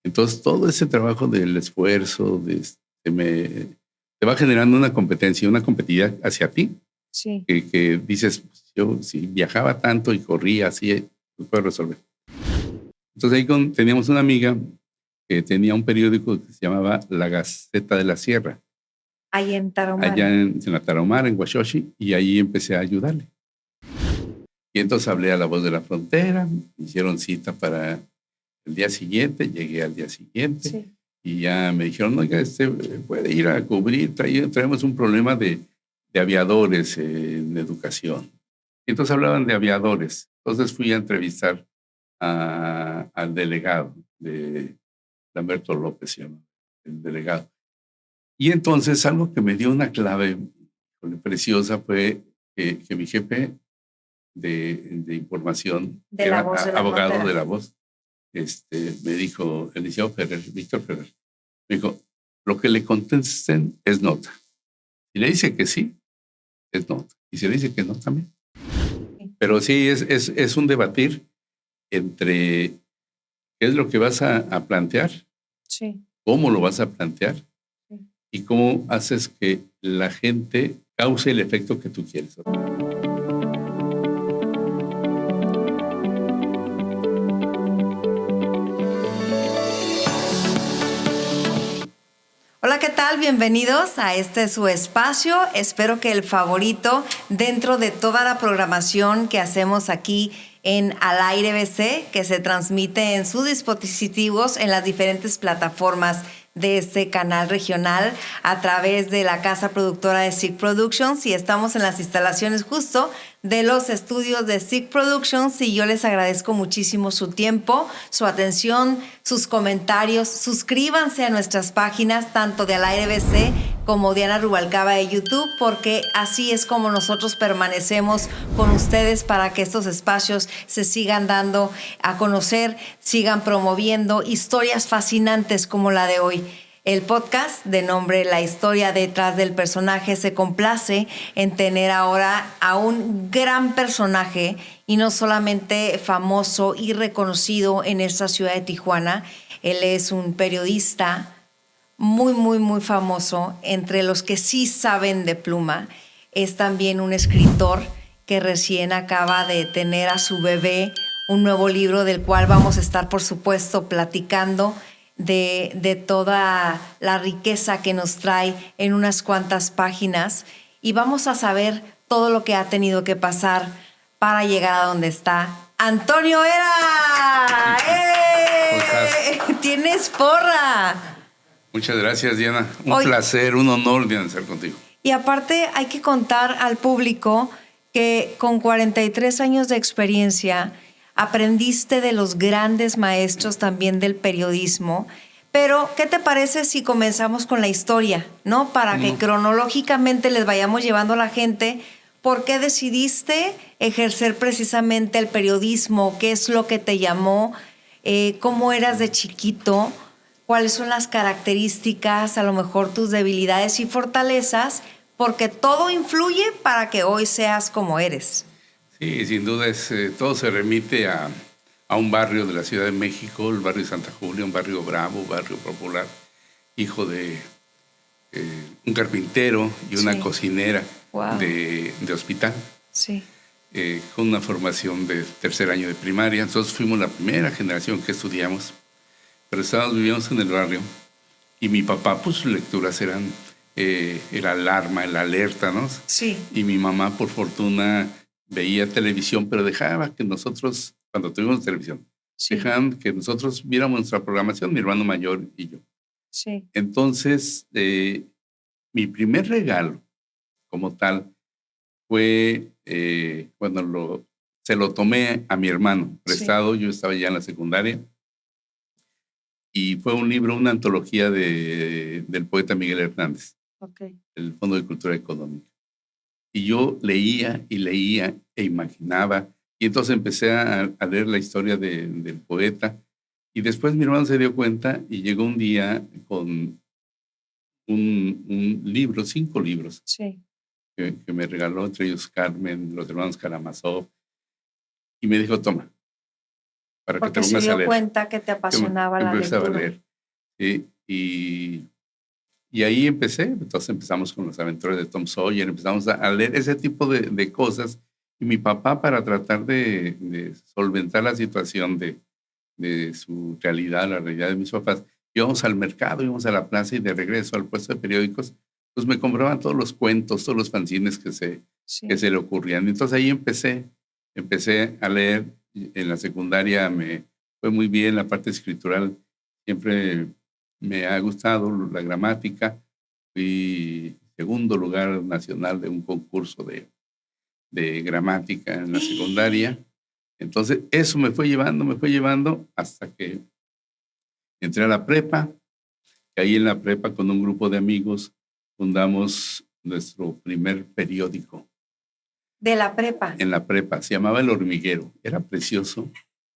Entonces, todo ese trabajo del esfuerzo, te va generando una competencia, una competitividad hacia ti, Sí. que dices, pues, yo si viajaba tanto y corría así, lo puedo resolver. Entonces ahí teníamos una amiga que tenía un periódico que se llamaba La Gaceta de la Sierra, Ahí en allá Tarahumara. en la Tarahumara, en Huachochi, y ahí empecé a ayudarle. Y entonces hablé a La Voz de la Frontera, me hicieron cita para el día siguiente, llegué al día siguiente, Sí. y ya me dijeron, oiga, puede ir a cubrir, traemos un problema de aviadores en educación. Y entonces hablaban de aviadores. Entonces fui a entrevistar al delegado de Lamberto López, se llama, el delegado. Y entonces algo que me dio una clave preciosa fue que mi jefe de información, De que La era Voz de la abogado Frontera. de La Voz, me dijo, el licenciado Ferrer, Víctor Ferrer, me dijo, lo que le contesten es nota. Si le dice que sí, es nota. Y si le dice que no, también. Sí. Pero sí, es un debatir entre qué es lo que vas a plantear, Sí. cómo lo vas a plantear Sí. y cómo haces que la gente cause el efecto que tú quieres. Hola, ¿qué tal? Bienvenidos a este su espacio. Espero que el favorito dentro de toda la programación que hacemos aquí en Al Aire BC, que se transmite en sus dispositivos en las diferentes plataformas de este canal regional a través de la casa productora de SIG Productions, y estamos en las instalaciones justo de los estudios de SIG Productions, y yo les agradezco muchísimo su tiempo, su atención, sus comentarios. Suscríbanse a nuestras páginas tanto de Al Aire BC como Diana Rubalcaba de YouTube, porque así es como nosotros permanecemos con ustedes para que estos espacios se sigan dando a conocer, sigan promoviendo historias fascinantes como la de hoy. El podcast de nombre La historia detrás del personaje se complace en tener ahora a un gran personaje, y no solamente famoso y reconocido en esta ciudad de Tijuana. Él es un periodista muy, muy, muy famoso entre los que sí saben de pluma. Es también un escritor que recién acaba de tener a su bebé, un nuevo libro del cual vamos a estar, por supuesto, platicando de toda la riqueza que nos trae en unas cuantas páginas, y vamos a saber todo lo que ha tenido que pasar para llegar a donde está. ¡Antonio Era! ¡Eh! ¡Tienes porra! Muchas gracias, Diana. Un placer, un honor, Diana, estar contigo. Y aparte hay que contar al público que con 43 años de experiencia aprendiste de los grandes maestros también del periodismo. Pero, ¿qué te parece si comenzamos con la historia, ¿no? Para que cronológicamente les vayamos llevando a la gente. ¿Por qué decidiste ejercer precisamente el periodismo? ¿Qué es lo que te llamó? ¿Cómo eras de chiquito? ¿Cuáles son las características, a lo mejor tus debilidades y fortalezas? Porque todo influye para que hoy seas como eres. Sí, sin duda todo se remite a un barrio de la Ciudad de México, el barrio de Santa Julia, un barrio bravo, barrio popular, hijo de un carpintero y una cocinera de hospital, con una formación de tercer año de primaria. Entonces fuimos la primera generación que estudiamos, pero vivíamos en el barrio, y mi papá, pues sus lecturas eran era Alarma, el Alerta, ¿no? Sí. Y mi mamá, por fortuna, veía televisión, pero dejaba que nosotros, cuando tuvimos televisión, dejaban que nosotros viéramos nuestra programación, mi hermano mayor y yo. Sí. Entonces, mi primer regalo como tal fue cuando se lo tomé a mi hermano prestado. Yo estaba ya en la secundaria, y fue un libro, una antología del poeta Miguel Hernández, el Fondo de Cultura Económica. Y yo leía y leía e imaginaba, y entonces empecé a leer la historia del poeta, y después mi hermano se dio cuenta y llegó un día con un libro, 5 libros, que me regaló, entre ellos Carmen, los hermanos Karamazov, y me dijo, toma, para que Porque te se pongas a dio leer. cuenta que te apasionaba la Empezaba a lectura. leer. ¿Sí? Y ahí empecé. Entonces empezamos con las aventuras de Tom Sawyer, empezamos a leer ese tipo de cosas. Y mi papá, para tratar de solventar la situación de su realidad, la realidad de mis papás, íbamos al mercado, íbamos a la plaza y de regreso al puesto de periódicos, pues me compraban todos los cuentos, todos los fanzines que se le ocurrían. Entonces ahí empecé a leer. En la secundaria me fue muy bien, la parte escritural siempre me ha gustado, la gramática. Fui segundo lugar nacional de un concurso de gramática en la secundaria. Entonces eso me fue llevando hasta que entré a la prepa. Y ahí en la prepa, con un grupo de amigos, fundamos nuestro primer periódico. De la prepa. En la prepa, se llamaba El Hormiguero. Era precioso.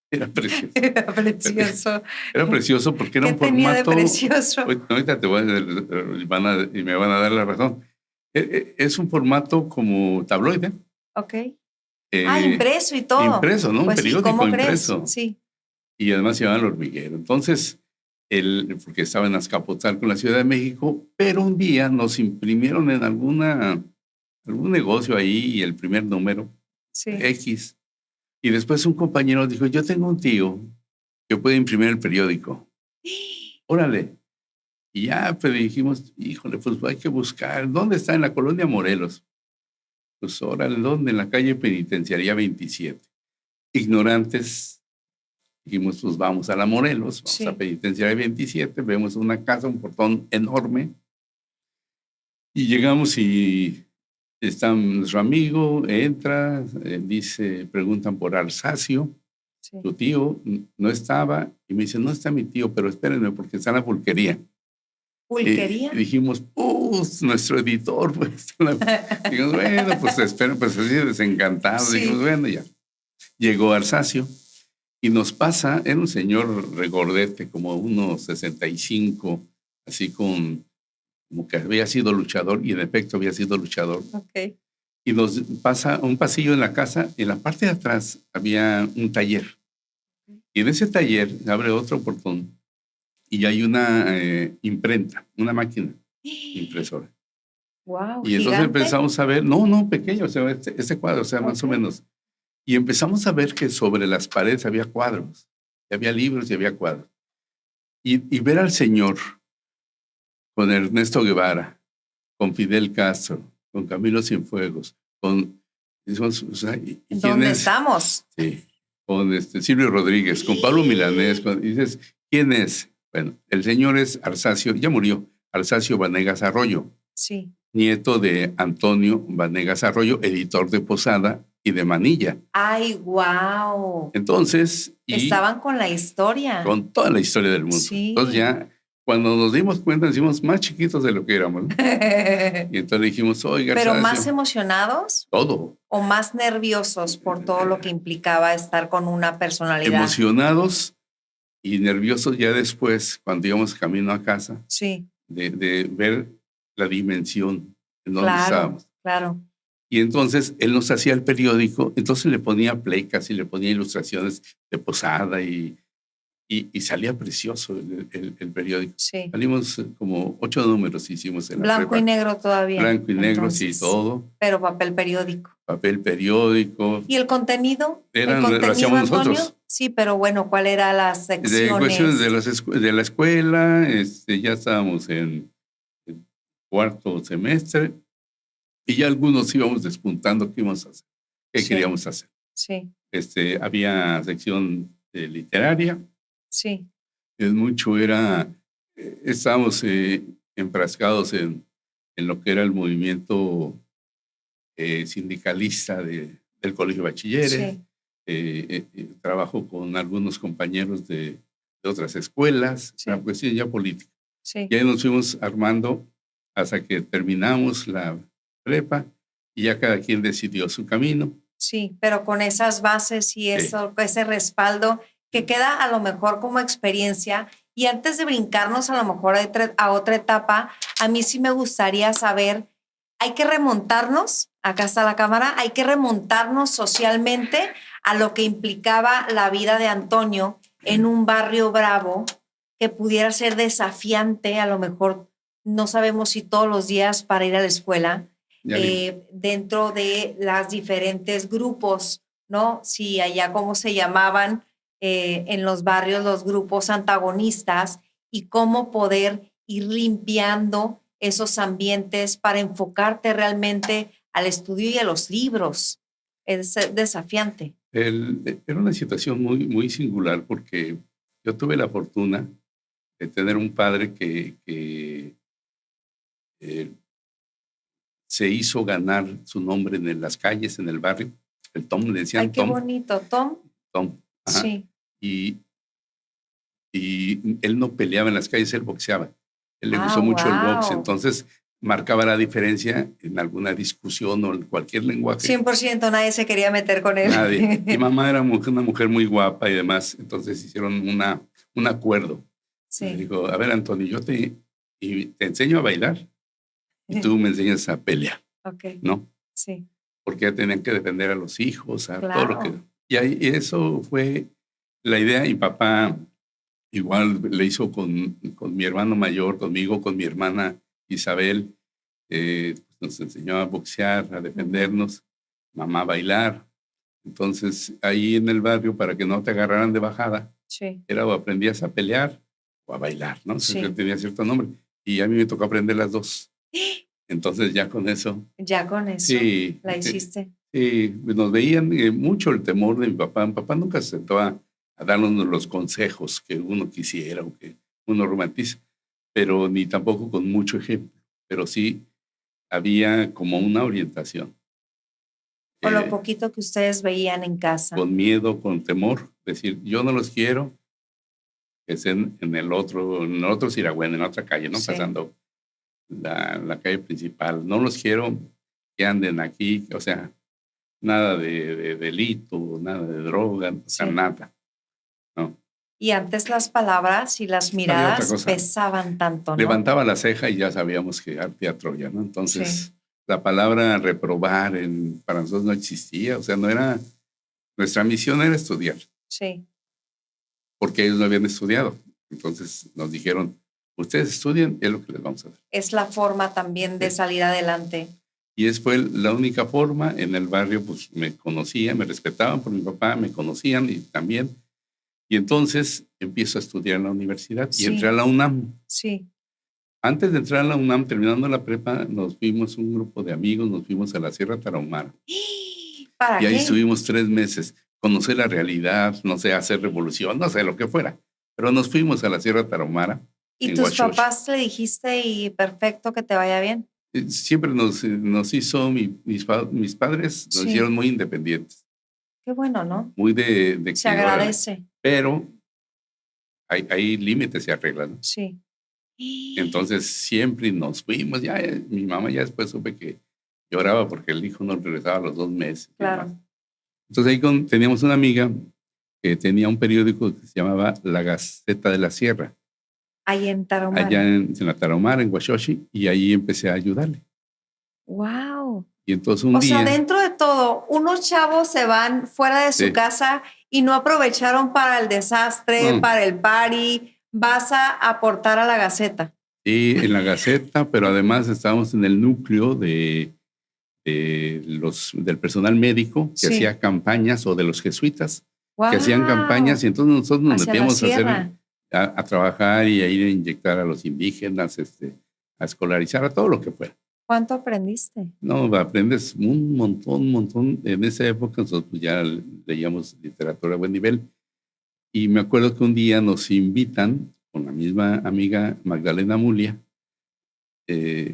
Era precioso. Era precioso. Era precioso porque era ¿Qué un tenía de formato. precioso? Ahorita te voy y me van a dar la razón. Es un formato como tabloide. Ok. Impreso y todo. Impreso, ¿no? Pues Un periódico ¿cómo impreso. crees? Sí. Y además se llamaba El Hormiguero. Entonces, porque estaba en Azcapotzalco, con la Ciudad de México, pero un día nos imprimieron en algún negocio ahí y el primer número, Sí. X. Y después un compañero dijo, yo tengo un tío que puede imprimir el periódico. Órale. Y ya pues dijimos, híjole, pues hay que buscar. ¿Dónde está? En la colonia Morelos. Pues órale, ¿dónde? En la calle Penitenciaría 27. Ignorantes. Dijimos, pues vamos a la Morelos, vamos a Penitenciaría 27, vemos una casa, un portón enorme. Y llegamos y está nuestro amigo, entra, preguntan por Arsacio. Sí. Tu tío no estaba, y me dice, no está mi tío, pero espérenme porque está en la pulquería. ¿Pulquería? Y dijimos, nuestro editor. Pues, dijimos, bueno, pues esperen, pues así desencantados. Sí. Dijimos, bueno, ya. Llegó Arsacio y nos pasa, era un señor regordete, como unos 65, así como que había sido luchador, y en efecto había sido luchador. Okay. Y nos pasa un pasillo en la casa, en la parte de atrás había un taller. Y en ese taller abre otro portón y hay una imprenta, una máquina impresora. Wow, y entonces empezamos a ver, no, pequeño, o sea, este cuadro, o sea, más o menos. Y empezamos a ver que sobre las paredes había cuadros, y había libros y había cuadros. Y ver al señor con Ernesto Guevara, con Fidel Castro, con Camilo Cienfuegos, con... O sea, ¿dónde estamos? Sí, con Silvio Rodríguez, con Pablo Milanés. Y dices, ¿quién es? Bueno, el señor es Arsacio, ya murió, Arsacio Vanegas Arroyo. Sí. Nieto de Antonio Vanegas Arroyo, editor de Posada y de Manilla. ¡Ay, wow! Entonces... Estaban con la historia. Con toda la historia del mundo. Sí. Entonces ya, cuando nos dimos cuenta, decimos más chiquitos de lo que éramos, ¿no? Y entonces dijimos, oiga, ¿pero más emocionados? Todo. ¿O más nerviosos por todo lo que implicaba estar con una personalidad? Emocionados y nerviosos ya después, cuando íbamos camino a casa. Sí. De ver la dimensión en donde estábamos. Claro. Y entonces él nos hacía el periódico, entonces le ponía plecas y le ponía ilustraciones de Posada y salía precioso el periódico. Sí. Salimos como 8 números hicimos en la Blanco prepa. y negro todavía. Blanco y negro, sí, todo. Pero papel periódico. Papel periódico. ¿Y el contenido? Lo hacíamos nosotros. Sí, pero bueno, ¿cuál era las secciones? De cuestiones de la escuela, ya estábamos en cuarto semestre y ya algunos íbamos despuntando qué íbamos a hacer, qué queríamos hacer. Sí. Había sección literaria. Sí. Mucho estábamos enfrascados en lo que era el movimiento sindicalista del Colegio de Bachilleres. Sí. Trabajo con algunos compañeros de otras escuelas, una cuestión ya política. Sí. Y ahí nos fuimos armando hasta que terminamos la prepa y ya cada quien decidió su camino. Sí, pero con esas bases y eso, ese respaldo que queda a lo mejor como experiencia. Y antes de brincarnos a lo mejor a otra etapa, a mí sí me gustaría saber, hay que remontarnos, acá está la cámara, hay que remontarnos socialmente a lo que implicaba la vida de Antonio en un barrio bravo que pudiera ser desafiante, a lo mejor no sabemos si todos los días para ir a la escuela, dentro de las diferentes grupos, ¿no? Si allá cómo se llamaban en los barrios los grupos antagonistas y cómo poder ir limpiando esos ambientes para enfocarte realmente al estudio y a los libros. Es desafiante. Era una situación muy, muy singular porque yo tuve la fortuna de tener un padre que se hizo ganar su nombre en las calles, en el barrio. El Tom, le decían Ay, qué Tom. bonito, Tom. Tom, ajá. Sí. Y él no peleaba en las calles, él boxeaba. Él le gustó mucho el box, entonces marcaba la diferencia en alguna discusión o en cualquier lenguaje. 100% nadie se quería meter con él. Nadie. Mi mamá era una mujer muy guapa y demás, entonces hicieron un acuerdo. Sí. Me dijo, a ver, Antonio, yo te enseño a bailar y tú me enseñas a pelear. Okay. ¿No? Sí. Porque ya tenían que defender a los hijos, a claro. todo lo que... Y ahí eso fue la idea. Y papá igual le hizo con mi hermano mayor, conmigo, con mi hermana Isabel. Nos enseñó a boxear, a defendernos, mamá a bailar. Entonces, ahí en el barrio, para que no te agarraran de bajada, sí. era o aprendías a pelear o a bailar, ¿no? Sí. Tenía cierto nombre. Y a mí me tocó aprender las dos. Entonces, ya con eso. Ya con eso. Sí. La hiciste. Sí, nos veían mucho el temor de mi papá. Mi papá nunca se sentó a darnos los consejos que uno quisiera o que uno romantiza, pero ni tampoco con mucho ejemplo. Pero sí había como una orientación. O lo poquito que ustedes veían en casa. Con miedo, con temor. Decir, yo no los quiero que estén en el otro Siragüen, en otra calle, ¿no? Sí. Pasando la calle principal. No los quiero que anden aquí, o sea, nada de delito, nada de droga, o sea, nada. ¿No? Y antes las palabras y las miradas pesaban tanto, ¿no? Levantaba la ceja y ya sabíamos que arte a Troya, ¿no? Entonces, la palabra reprobar para nosotros no existía, o sea, no era... Nuestra misión era estudiar. Sí. Porque ellos no habían estudiado. Entonces nos dijeron, ustedes estudian, es lo que les vamos a dar. Es la forma también de salir adelante. Y fue la única forma. En el barrio, pues me conocían, me respetaban por mi papá, me conocían y también. Y entonces empiezo a estudiar en la universidad y entré a la UNAM. Sí. Antes de entrar a la UNAM, terminando la prepa, nos fuimos, un grupo de amigos, nos fuimos a la Sierra Tarahumara. ¿Para y ahí qué? estuvimos 3 meses, conocer la realidad, no sé, hacer revolución, no sé, lo que fuera. Pero nos fuimos a la Sierra Tarahumara. ¿Y tus papás le dijiste y perfecto que te vaya bien? Siempre nos hizo, mis padres nos hicieron muy independientes. Qué bueno, ¿no? Muy de se agradece. Pero hay límites, se arreglan, ¿no? Sí. Entonces siempre nos fuimos. Ya mi mamá ya después supe que lloraba porque el hijo no regresaba a los 2 meses. Claro. Entonces ahí teníamos una amiga que tenía un periódico que se llamaba La Gaceta de la Sierra. Ahí en Tarahumara. Allá en la Tarahumara, en Huachochi, y ahí empecé a ayudarle. ¡Wow! Y entonces un día... O sea, dentro de todo, unos chavos se van fuera de su casa y no aprovecharon para el desastre, para el party. Vas a aportar a la Gaceta. Sí, en la Gaceta, pero además estábamos en el núcleo del personal médico que hacía campañas, o de los jesuitas que hacían campañas, y entonces nosotros nos metíamos a trabajar y a ir a inyectar a los indígenas, a escolarizar, a todo lo que fuera. ¿Cuánto aprendiste? No, aprendes un montón. En esa época nosotros pues, ya leíamos literatura a buen nivel. Y me acuerdo que un día nos invitan, con la misma amiga Magdalena Mulia,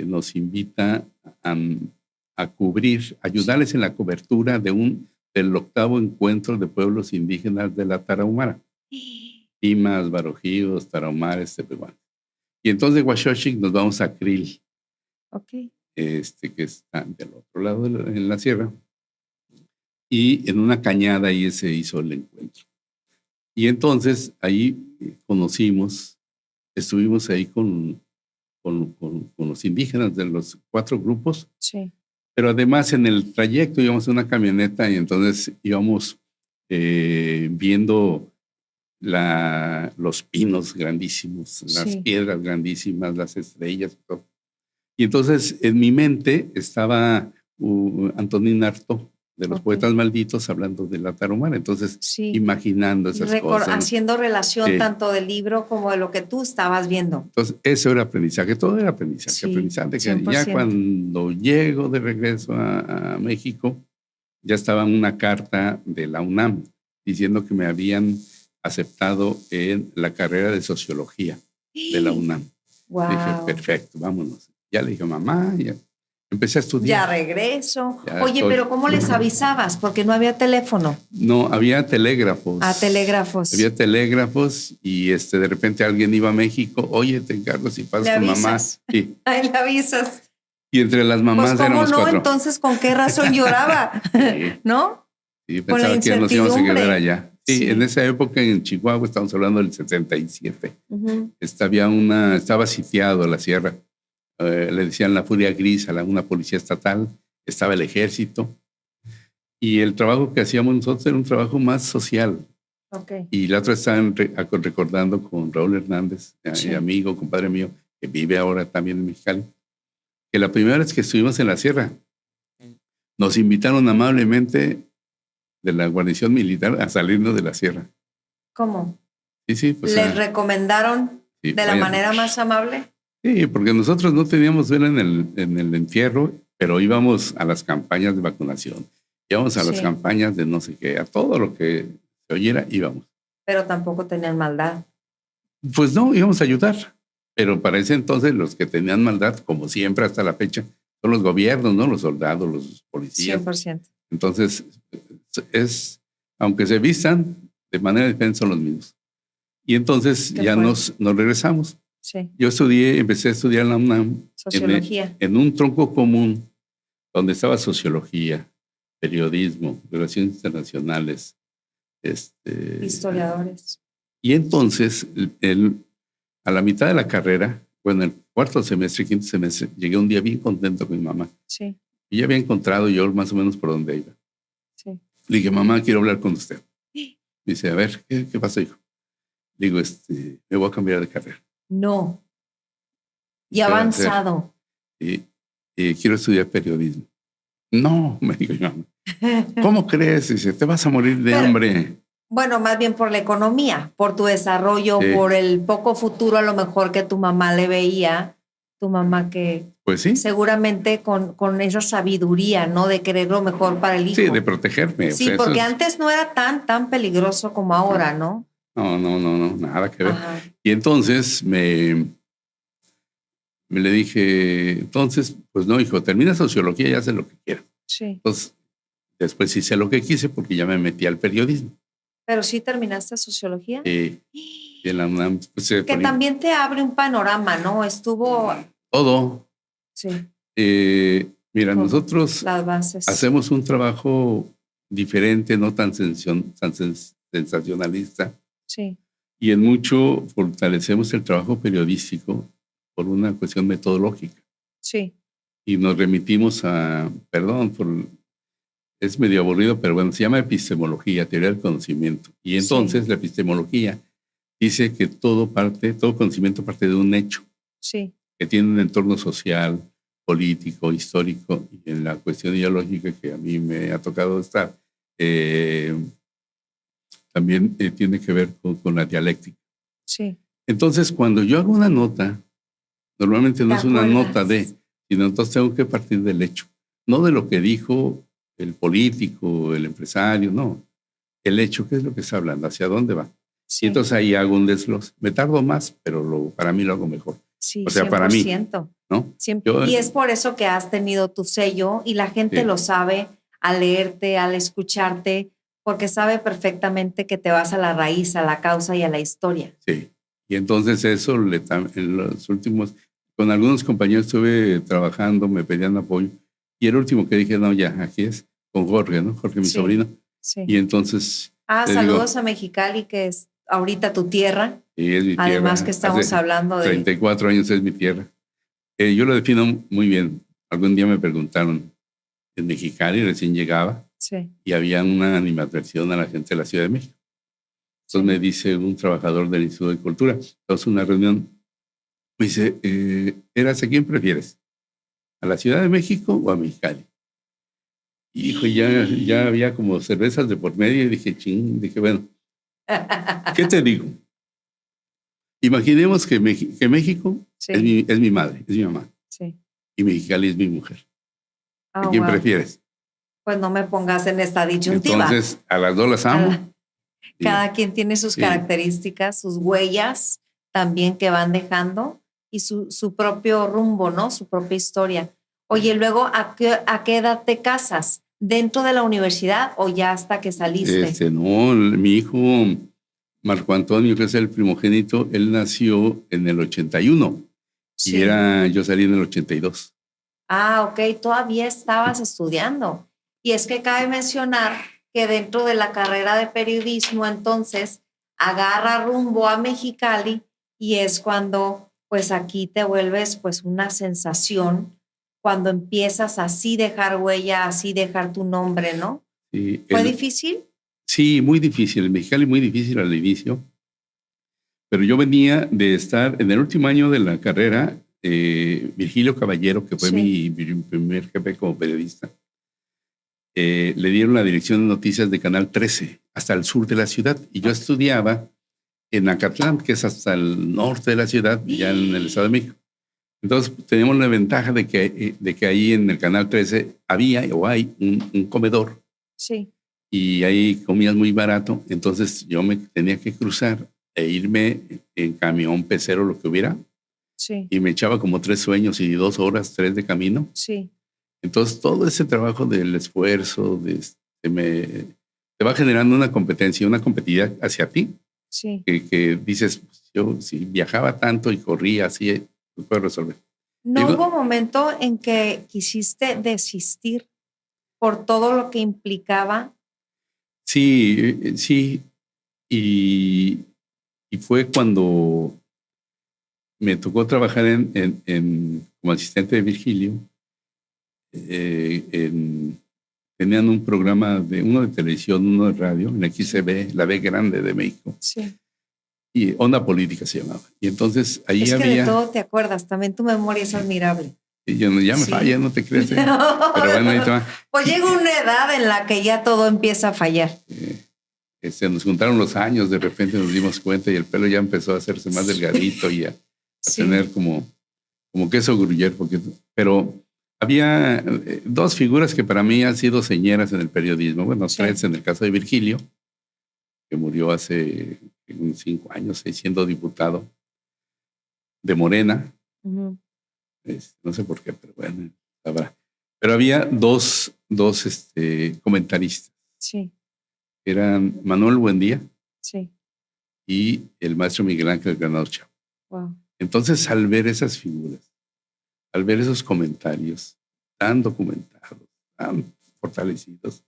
nos invita a cubrir, ayudarles en la cobertura del 8º encuentro de pueblos indígenas de la Tarahumara. Pimas, Barojíos, Tarahumares, Tepehuanes. Y entonces de Huachochi nos vamos a Krill. Okay. Que está del otro lado en la sierra. Y en una cañada ahí se hizo el encuentro. Y entonces ahí estuvimos ahí con los indígenas de los 4 grupos. Sí. Pero además en el trayecto íbamos en una camioneta y entonces íbamos viendo los pinos grandísimos, las piedras grandísimas, las estrellas y todo. Y entonces en mi mente estaba Antonín Artaud, de los poetas malditos, hablando de la tarahumara. Entonces, imaginando esas cosas. Haciendo relación tanto del libro como de lo que tú estabas viendo. Entonces, eso era aprendizaje, todo era aprendizaje. Sí, aprendizaje. 100%. Ya cuando llego de regreso a México, ya estaba una carta de la UNAM diciendo que me habían aceptado en la carrera de sociología de la UNAM. Wow. Dije, perfecto, vámonos. Ya le dije, mamá, ya empecé a estudiar. Ya regreso. Oye, pero ¿cómo les avisabas? Porque no había teléfono. No, había telégrafos. Telégrafos. Había telégrafos y de repente alguien iba a México. Oye, te encargo si pasas con mamá. Sí. Ahí le avisas. Y entre las mamás pues, ¿cómo éramos no? 4. Entonces, ¿con qué razón lloraba? Sí. ¿No? Sí, pensaba que nos íbamos a quedar allá. Sí, en esa época en Chihuahua, estamos hablando del 77. Estaba sitiado la sierra. Le decían la furia gris a una policía estatal, estaba el ejército. Y el trabajo que hacíamos nosotros era un trabajo más social. Okay. Y la otra estaban recordando con Raúl Hernández, amigo, compadre mío, que vive ahora también en Mexicali, que la primera vez que estuvimos en la sierra, nos invitaron amablemente de la guarnición militar a salirnos de la sierra. ¿Cómo? Sí, pues. ¿Les recomendaron de la manera más amable? Sí, porque nosotros no teníamos vela en el entierro, pero íbamos a las campañas de vacunación, íbamos a las campañas de no sé qué, a todo lo que se oyera íbamos. Pero tampoco tenían maldad. Pues no, íbamos a ayudar. Pero para ese entonces los que tenían maldad, como siempre hasta la fecha, son los gobiernos, ¿no? Los soldados, los policías. 100%. Entonces, aunque se vistan, de manera diferente son los mismos. Y entonces ya nos regresamos. Sí. Yo empecé a estudiar en la UNAM. Sociología. En un tronco común donde estaba sociología, periodismo, relaciones internacionales. Historiadores. Y entonces, a la mitad de la carrera, bueno, el cuarto semestre, quinto semestre, llegué un día bien contento con mi mamá. Sí. Y ya había encontrado yo más o menos por dónde iba. Sí. Le dije, mamá, quiero hablar con usted. Dice, a ver, ¿qué pasa, hijo? Digo, me voy a cambiar de carrera. No. Y avanzado. Y quiero estudiar periodismo. No, me dijo mi mamá. ¿Cómo crees? Dice, te vas a morir de hambre. Bueno, más bien por la economía, por tu desarrollo, por el poco futuro a lo mejor que tu mamá le veía. Tu mamá que pues sí, seguramente con esa sabiduría, ¿no? De querer lo mejor para el hijo. Sí, de protegerme. Sí, porque antes no era tan peligroso como ahora, ¿no? No, nada que ver. Ajá. Y entonces me le dije, entonces, pues no, hijo, termina sociología y hace lo que quiera. Sí. Entonces, después hice lo que quise porque ya me metí al periodismo. ¿Pero sí terminaste sociología? Sí. Y en la UNAM, pues, que también te abre un panorama, ¿no? Estuvo... Todo. Sí. Mira, nosotros las bases. Hacemos un trabajo diferente, no tan sensacionalista. Sí. Y en mucho fortalecemos el trabajo periodístico por una cuestión metodológica. Sí. Y nos remitimos es medio aburrido, pero bueno, se llama epistemología, teoría del conocimiento. Y entonces la epistemología dice que todo conocimiento parte de un hecho. Sí. Que tiene un entorno social, político, histórico, y en la cuestión ideológica que a mí me ha tocado estar, también tiene que ver con la dialéctica. Sí. Entonces, cuando yo hago una nota, normalmente no es una nota sino entonces tengo que partir del hecho, no de lo que dijo el político, el empresario, no. El hecho, ¿qué es lo que está hablando? ¿Hacia dónde va? Sí. Y entonces ahí hago un desglose. Me tardo más, pero para mí lo hago mejor. Sí, o sea, 100%. para mí, ¿no? Y es por eso que has tenido tu sello y la gente lo sabe al leerte, al escucharte, porque sabe perfectamente que te vas a la raíz, a la causa y a la historia. Sí, y entonces eso en los últimos, con algunos compañeros estuve trabajando, me pedían apoyo, y el último que dije, no, ya, aquí es con Jorge, ¿no? Jorge, mi sobrino. Sí. Y entonces... saludos a Mexicali, que es ahorita tu tierra. Sí, es mi tierra. Además que estamos hablando de... 34 años es mi tierra. Yo lo defino muy bien. Algún día me preguntaron, ¿en Mexicali recién llegaba? Sí. y había una animadversión a la gente de la Ciudad de México. Entonces me dice un trabajador del Instituto de Cultura, entonces una reunión, me dice, ¿eras a quién prefieres? ¿A la Ciudad de México o a Mexicali? Y hijo, ya había como cervezas de por medio y dije, dije, bueno, ¿qué te digo? Imaginemos que México Sí. es mi madre, es mi mamá, Sí. y Mexicali es mi mujer. ¿A quién Wow. prefieres? Pues no me pongas en esta disyuntiva. Entonces, a las dos las amo. Cada quien tiene sus características, sus huellas también que van dejando y su propio rumbo, ¿no? Su propia historia. Oye, luego, ¿a qué edad te casas? ¿Dentro de la universidad o ya hasta que saliste? No, mi hijo Marco Antonio, que es el primogénito, él nació en el 81 Sí. y yo salí en el 82. Ah, ok, todavía estabas estudiando. Y es que cabe mencionar que dentro de la carrera de periodismo, entonces, agarra rumbo a Mexicali y es cuando, pues aquí te vuelves, pues, una sensación, cuando empiezas así dejar huella, así dejar tu nombre, ¿no? Sí, ¿Fue difícil? Sí, muy difícil. En Mexicali muy difícil al inicio. Pero yo venía de estar en el último año de la carrera, Virgilio Caballero, que fue mi primer jefe como periodista, le dieron la dirección de noticias de Canal 13 hasta el sur de la ciudad. Y yo estudiaba en Acatlán, que es hasta el norte de la ciudad, ya en el Estado de México. Entonces teníamos la ventaja de que ahí en el Canal 13 había o hay un comedor. Sí. Y ahí comías muy barato. Entonces yo me tenía que cruzar e irme en camión, pecero, lo que hubiera. Sí. Y me echaba como 3 sueños y 2 horas, 3 de camino. Sí. Entonces todo ese trabajo del esfuerzo te va generando una competencia, una competitividad hacia ti. Sí. Que dices, pues, yo si viajaba tanto y corría así, lo puedo resolver. ¿No hubo momento en que quisiste desistir por todo lo que implicaba? Sí, sí. Y fue cuando me tocó trabajar como asistente de Virgilio. Tenían un programa, uno de televisión, uno de radio, en XCB, la B grande de México. Sí. Y Onda Política se llamaba. Y entonces ahí es que había... de todo te acuerdas, también tu memoria es admirable. Y ya me falla, no te crees. Pero bueno, ahí te va. Pues llega una edad en la que ya todo empieza a fallar. Nos juntaron los años, de repente nos dimos cuenta y el pelo ya empezó a hacerse más delgadito y a tener como queso gruyere. Pero había 2 figuras que para mí han sido señeras en el periodismo. Bueno, 3 en el caso de Virgilio, que murió hace 5 años, siendo diputado de Morena. Uh-huh. No sé por qué, pero bueno, habrá. Pero había dos comentaristas. Sí. Eran Manuel Buendía, sí, y el maestro Miguel Ángel Granados Chao. Wow. Entonces, al ver esas figuras, al ver esos comentarios tan documentados, tan fortalecidos,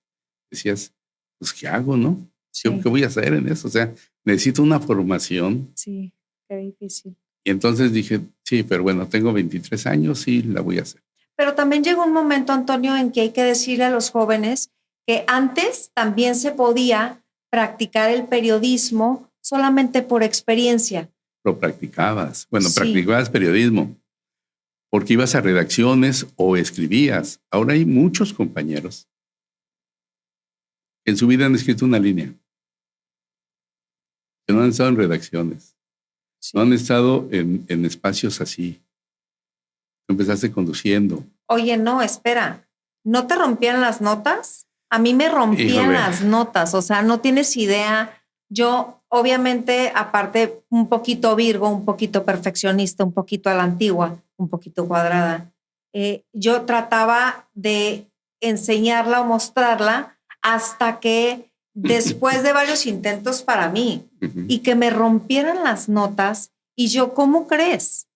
decías, pues, ¿qué hago, no? Sí. ¿Qué voy a hacer en eso? O sea, necesito una formación. Sí, qué difícil. Y entonces dije, sí, pero bueno, tengo 23 años y la voy a hacer. Pero también llegó un momento, Antonio, en que hay que decirle a los jóvenes que antes también se podía practicar el periodismo solamente por experiencia. Lo practicabas. Bueno, practicabas periodismo porque ibas a redacciones o escribías. Ahora hay muchos compañeros que en su vida han escrito una línea, que no han estado en redacciones, no han estado en espacios así. Tú empezaste conduciendo. Oye, no, espera, ¿no te rompían las notas? A mí me rompían las notas, o sea, no tienes idea. Yo, obviamente, aparte, un poquito Virgo, un poquito perfeccionista, un poquito a la antigua, un poquito cuadrada, yo trataba de enseñarla o mostrarla hasta que después de varios intentos para mí y que me rompieran las notas y yo, ¿cómo crees?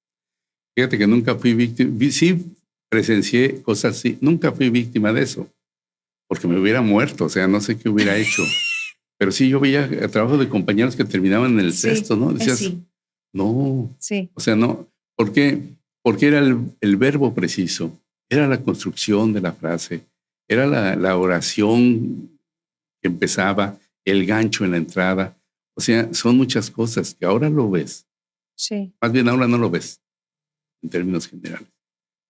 Fíjate que nunca fui víctima, sí presencié cosas así, nunca fui víctima de eso, porque me hubiera muerto, o sea, no sé qué hubiera hecho. Pero sí, yo veía trabajo de compañeros que terminaban en el sexto, ¿no? Decías, no, o sea, no. ¿Por qué? Porque era el verbo preciso, era la construcción de la frase, era la oración que empezaba, el gancho en la entrada. O sea, son muchas cosas que ahora lo ves. Sí. Más bien ahora no lo ves, en términos generales,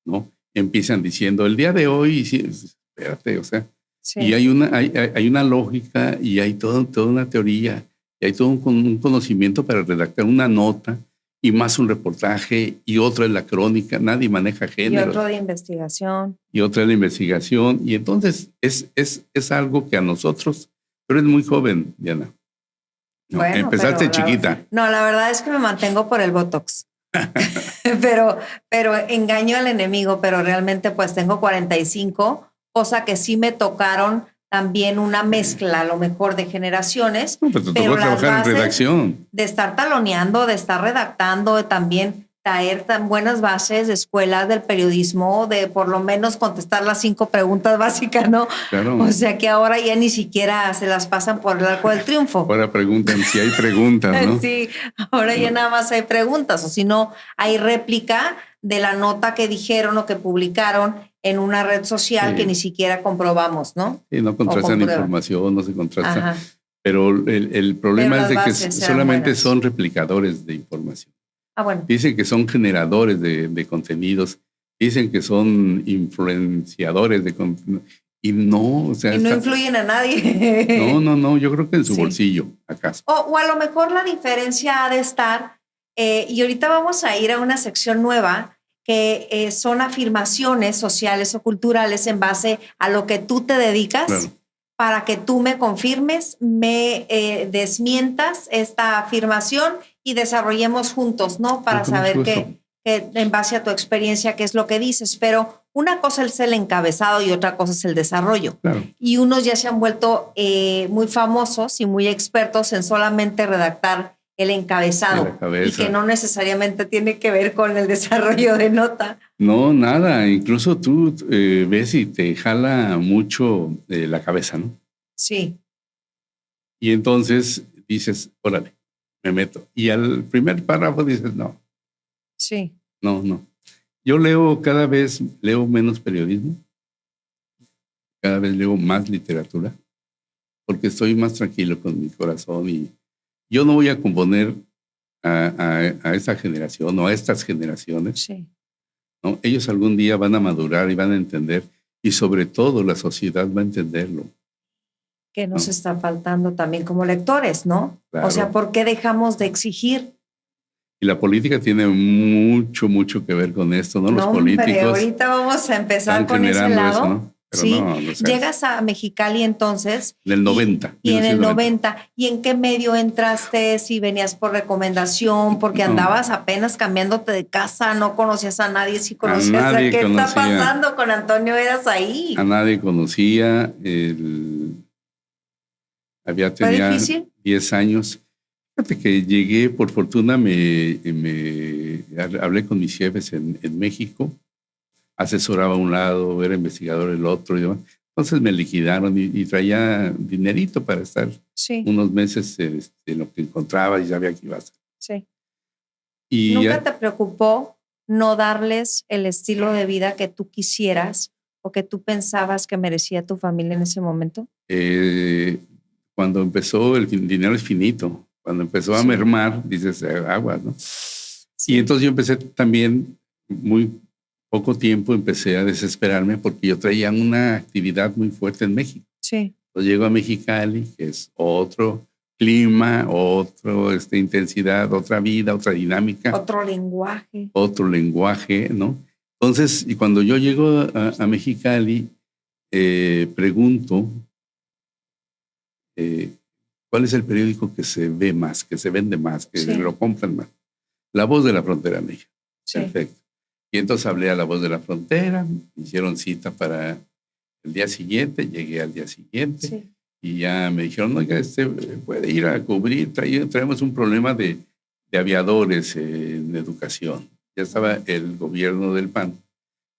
¿no? Empiezan diciendo, el día de hoy, sí, espérate, o sea, Sí. y hay una lógica y hay toda una teoría y hay todo un conocimiento para redactar una nota y más un reportaje y otro es la crónica, nadie maneja género. Y otro de investigación. Y otra es la investigación. Y entonces es algo que a nosotros, tú eres muy joven, Diana. No, Bueno, empezaste chiquita. No, la verdad es que me mantengo por el Botox. pero engaño al enemigo, pero realmente pues tengo 45, cosa que sí me tocaron también una mezcla a lo mejor de generaciones. No, pero te pero tocó trabajar en redacción. De estar taloneando, de estar redactando, de también traer tan buenas bases de escuelas del periodismo, de por lo menos contestar las 5 preguntas básicas, ¿no? Claro. O sea que ahora ya ni siquiera se las pasan por el arco del triunfo. Ahora preguntan si hay preguntas, ¿no? Sí, ahora ya nada más hay preguntas, o si no, hay réplica de la nota que dijeron o que publicaron en una red social que ni siquiera comprobamos, ¿no? Sí, no contrastan información, no se contrasta. Ajá. Pero el problema es de que solamente buenas. son replicadores de información. Ah, bueno. Dicen que son generadores de contenidos, dicen que son influenciadores de contenidos. Y no, o sea. Y no influyen a nadie. No, yo creo que en su bolsillo, acaso. O a lo mejor la diferencia ha de estar, y ahorita vamos a ir a una sección nueva, que son afirmaciones sociales o culturales en base a lo que tú te dedicas, claro, para que tú me confirmes, me desmientas esta afirmación y desarrollemos juntos, ¿no? Para saber que en base a tu experiencia qué es lo que dices. Pero una cosa es el encabezado y otra cosa es el desarrollo. Claro. Y unos ya se han vuelto muy famosos y muy expertos en solamente redactar el encabezado y que no necesariamente tiene que ver con el desarrollo de nota. No, nada. Incluso tú ves y te jala mucho la cabeza, ¿no? Sí. Y entonces dices, órale, me meto. Y al primer párrafo dices, no. Sí. No. Yo cada vez leo menos periodismo, cada vez leo más literatura, porque estoy más tranquilo con mi corazón y yo no voy a componer a esta generación o a estas generaciones. Sí. ¿No? Ellos algún día van a madurar y van a entender, y sobre todo la sociedad va a entenderlo. Que nos está faltando también como lectores, ¿no? Claro. O sea, ¿por qué dejamos de exigir? Y la política tiene mucho que ver con esto, ¿no? Los políticos. Hombre, ahorita vamos a empezar con ese lado. Eso, ¿no? Pero sí, no llegas a Mexicali entonces. En el 90. Y en el 90. ¿Y en qué medio entraste? Si venías por recomendación, porque andabas apenas cambiándote de casa, no conocías a nadie, si conocías a qué está pasando con Antonio Eras ahí. A nadie conocía. Tenía 10 años. Fíjate que llegué, por fortuna, hablé con mis jefes en México. Asesoraba a un lado, era investigador el otro y demás. Entonces me liquidaron y traía dinerito para estar unos meses en lo que encontraba y sabía que iba a hacer. Sí. Y ¿Nunca te preocupó no darles el estilo de vida que tú quisieras o que tú pensabas que merecía tu familia en ese momento? Cuando empezó, el dinero es finito. Cuando empezó a mermar, dices, aguas, ¿no? Sí. Y entonces yo empecé también muy poco tiempo empecé a desesperarme porque yo traía una actividad muy fuerte en México. Sí. Entonces llego a Mexicali, que es otro clima, otra intensidad, otra vida, otra dinámica. Otro lenguaje. Otro lenguaje, ¿no? Entonces, y cuando yo llego a Mexicali, pregunto cuál es el periódico que se ve más, que se vende más, que lo compran más. La Voz de la Frontera, me dijo. Sí. Perfecto. Y entonces hablé a La Voz de la Frontera, me hicieron cita para el día siguiente, llegué al día siguiente y ya me dijeron, oiga, puede ir a cubrir, traemos un problema de aviadores en educación. Ya estaba el gobierno del PAN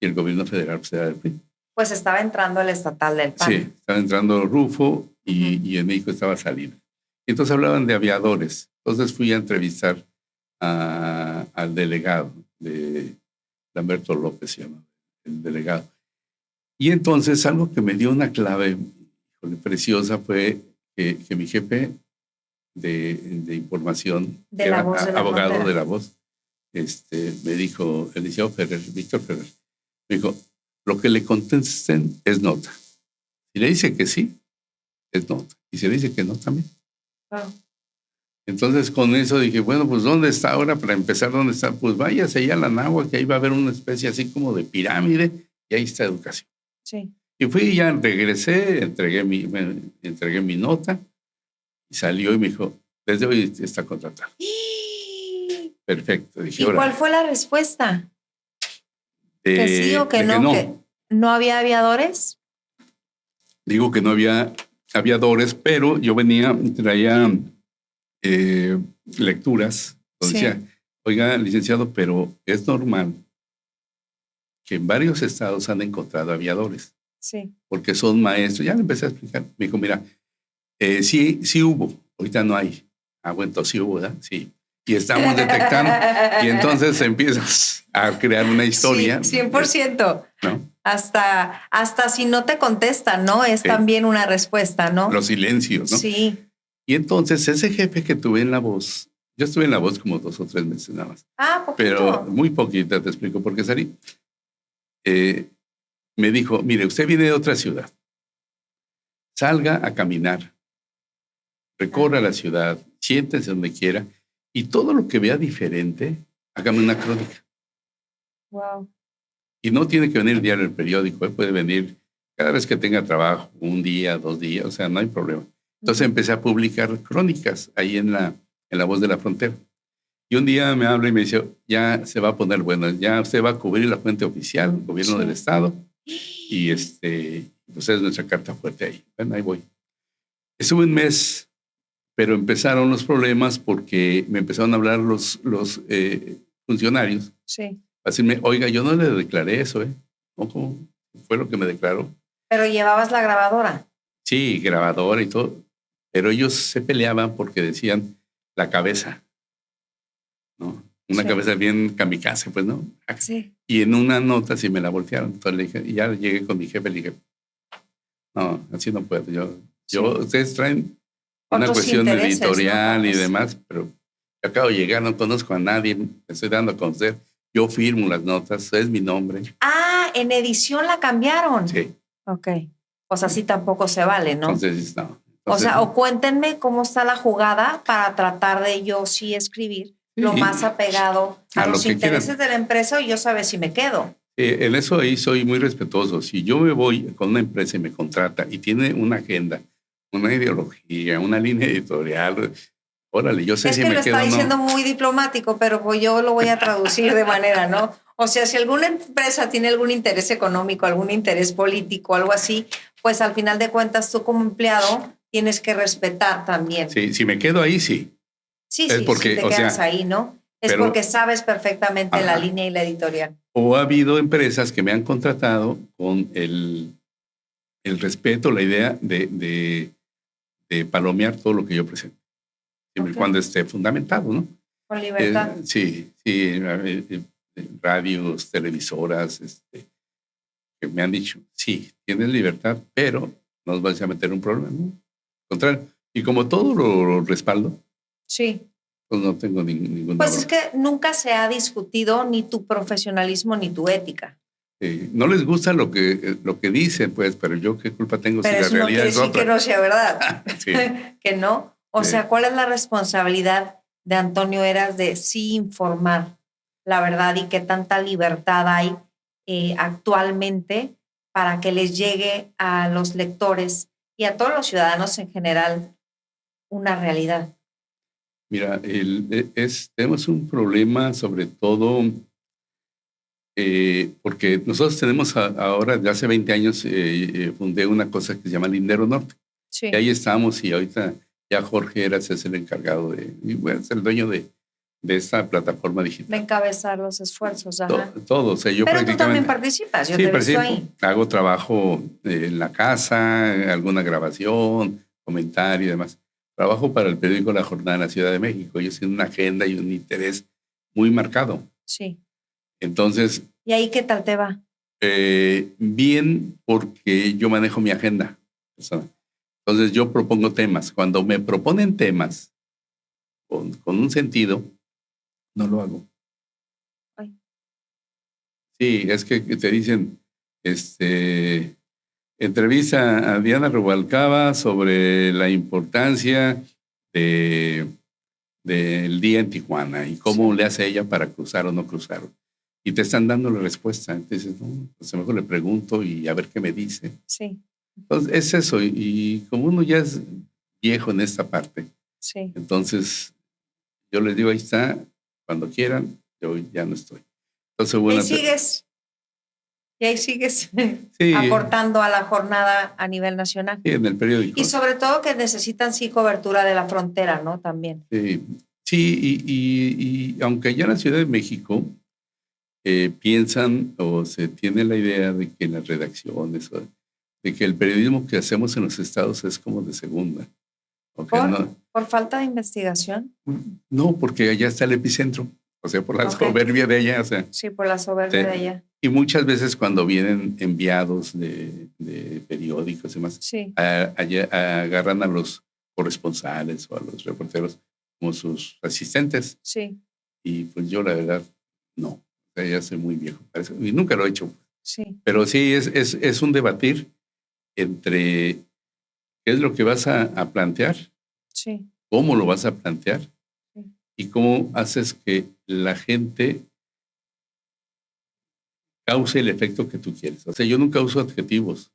y el gobierno federal pues, era del PRI. Pues estaba entrando el estatal del PAN. Sí, estaba entrando Rufo y en México estaba Salinas. Y entonces hablaban de aviadores. Entonces fui a entrevistar al delegado de Lamberto López, se llama, el delegado. Y entonces algo que me dio una clave preciosa fue que mi jefe de información, De que La era Voz de la abogado Frontera. de La Voz, me dijo, el licenciado Ferrer, Víctor Ferrer, me dijo, lo que le contesten es nota. Si le dice que sí, es nota. Y si le dice que no, también. Claro. Entonces con eso dije, bueno, pues ¿dónde está ahora? Para empezar, ¿dónde está? Pues váyase allá a la Náhuatl, que ahí va a haber una especie así como de pirámide, y ahí está educación. Sí. Y fui, ya regresé, entregué mi nota, y salió y me dijo, desde hoy está contratado. Perfecto. Dije, ¿Y cuál fue la respuesta? ¿Que sí o que no? ¿Que no había aviadores? Digo que no había aviadores, pero yo traía lecturas donde decía, oiga, licenciado, pero es normal que en varios estados han encontrado aviadores. Sí. Porque son maestros. Ya le empecé a explicar. Me dijo, mira, sí hubo, ahorita no hay. Ah, bueno, entonces sí hubo, ¿verdad? Sí. Y estamos detectando. Y entonces empiezas a crear una historia. Sí, 100%. ¿No? Hasta si no te contestan, ¿no? Es también una respuesta, ¿no? Los silencios, ¿no? Sí. Y entonces ese jefe que tuve en La Voz, yo estuve en La Voz como 2 o 3 meses nada más. Ah, poquito. Pero muy poquita, te explico por qué salí. Me dijo, mire, usted viene de otra ciudad. Salga a caminar. Recorra la ciudad, siéntese donde quiera y todo lo que vea diferente, hágame una crónica. Wow. Y no tiene que venir el diario, el periódico, puede venir cada vez que tenga trabajo, 1 día, 2 días, o sea, no hay problema. Entonces empecé a publicar crónicas ahí en la Voz de la Frontera. Y un día me habla y me dice, ya se va a poner bueno, ya usted va a cubrir la fuente oficial, el gobierno del estado, y pues es nuestra carta fuerte ahí. Bueno, ahí voy. Estuve 1 mes, pero empezaron los problemas porque me empezaron a hablar los funcionarios. Sí. A decirme, oiga, yo no le declaré eso, ¿eh? ¿Cómo fue lo que me declaró? Pero llevabas la grabadora. Sí, grabadora y todo. Pero ellos se peleaban porque decían la cabeza, ¿no? Una cabeza bien kamikaze, pues, ¿no? Sí. Y en una nota sí me la voltearon. Entonces le dije, y ya llegué con mi jefe, le dije, no, así no puedo. Ustedes traen una cuestión editorial, ¿no? Y demás, pero yo acabo de llegar, no conozco a nadie, me estoy dando a conocer. Yo firmo las notas, es mi nombre. Ah, en edición la cambiaron. Sí. Ok. Pues así tampoco se vale, ¿no? Entonces, no. O sea, o cuéntenme cómo está la jugada para tratar de yo sí escribir lo más apegado a los intereses de la empresa y yo saber si me quedo. En eso ahí soy muy respetuoso. Si yo me voy con una empresa y me contrata y tiene una agenda, una ideología, una línea editorial, órale, yo sé si me quedo o no. Es que lo está diciendo muy diplomático, pero pues yo lo voy a traducir de manera, ¿no? O sea, si alguna empresa tiene algún interés económico, algún interés político, algo así, pues al final de cuentas tú como empleado tienes que respetar también. Sí, si me quedo ahí, sí. Sí, es porque, si te quedas ahí, ¿no? Es porque sabes perfectamente la línea y la editorial. O ha habido empresas que me han contratado con el respeto, la idea de palomear todo lo que yo presento. Siempre cuando esté fundamentado, ¿no? Con libertad. Sí. Radios, televisoras, que me han dicho, sí, tienes libertad, pero nos vas a meter un problema, ¿no? Contrario. Y como todo lo respaldo, sí, pues no tengo ningún Pues es que nunca se ha discutido ni tu profesionalismo ni tu ética. No les gusta lo que dicen, pues, pero yo qué culpa tengo pero si la realidad es otra. Pero eso no quiere decir que no sea verdad. Sí. Que no. O sea, ¿cuál es la responsabilidad de Antonio Heras de sí informar la verdad y qué tanta libertad hay actualmente para que les llegue a los lectores y a todos los ciudadanos en general una realidad? Mira, tenemos un problema sobre todo porque nosotros tenemos ahora, de hace 20 años, fundé una cosa que se llama Lindero Norte. Sí. Y ahí estamos y ahorita ya Jorge Heras es el encargado es el dueño de esta plataforma digital. De encabezar los esfuerzos. Todo. O sea, yo Pero tú también participas, yo te he visto ahí. Hago trabajo en la casa, alguna grabación, comentario y demás. Trabajo para el periódico La Jornada en la Ciudad de México. Ellos tienen una agenda y un interés muy marcado. Sí. Entonces... ¿Y ahí qué tal te va? Bien, porque yo manejo mi agenda personal. Entonces yo propongo temas. Cuando me proponen temas con un sentido, no lo hago. Ay. Sí, es que te dicen, entrevista a Diana Rubalcaba sobre la importancia del día en Tijuana y cómo le hace ella para cruzar o no cruzar. Y te están dando la respuesta. Entonces, no, pues a lo mejor le pregunto y a ver qué me dice. Sí. Entonces, es eso. Y como uno ya es viejo en esta parte, Sí. entonces yo les digo, ahí está, cuando quieran, yo ya no estoy. Entonces, Y bueno, ahí sigues. Y ahí sigues sí, aportando a la jornada a nivel nacional. sí, en el periódico. Y sobre todo que necesitan sí cobertura de la frontera, ¿no? También. Sí, y aunque allá en la Ciudad de México piensan o se tiene la idea de que las redacciones, de que el periodismo que hacemos en los estados es como de segunda. Okay, ¿Por falta de investigación? No, porque allá está el epicentro, o sea, por la soberbia de allá. O sea, sí, por la soberbia de allá. Y muchas veces cuando vienen enviados de periódicos y demás, sí. Allá agarran a los corresponsales o a los reporteros como sus asistentes. Sí. Y pues yo la verdad, no. O sea, ya soy muy viejo para eso. Y nunca lo he hecho. Sí. Pero sí, es un debatir entre qué es lo que vas a plantear, sí. cómo lo vas a plantear, sí. y cómo haces que la gente cause el efecto que tú quieres. O sea, yo nunca uso adjetivos.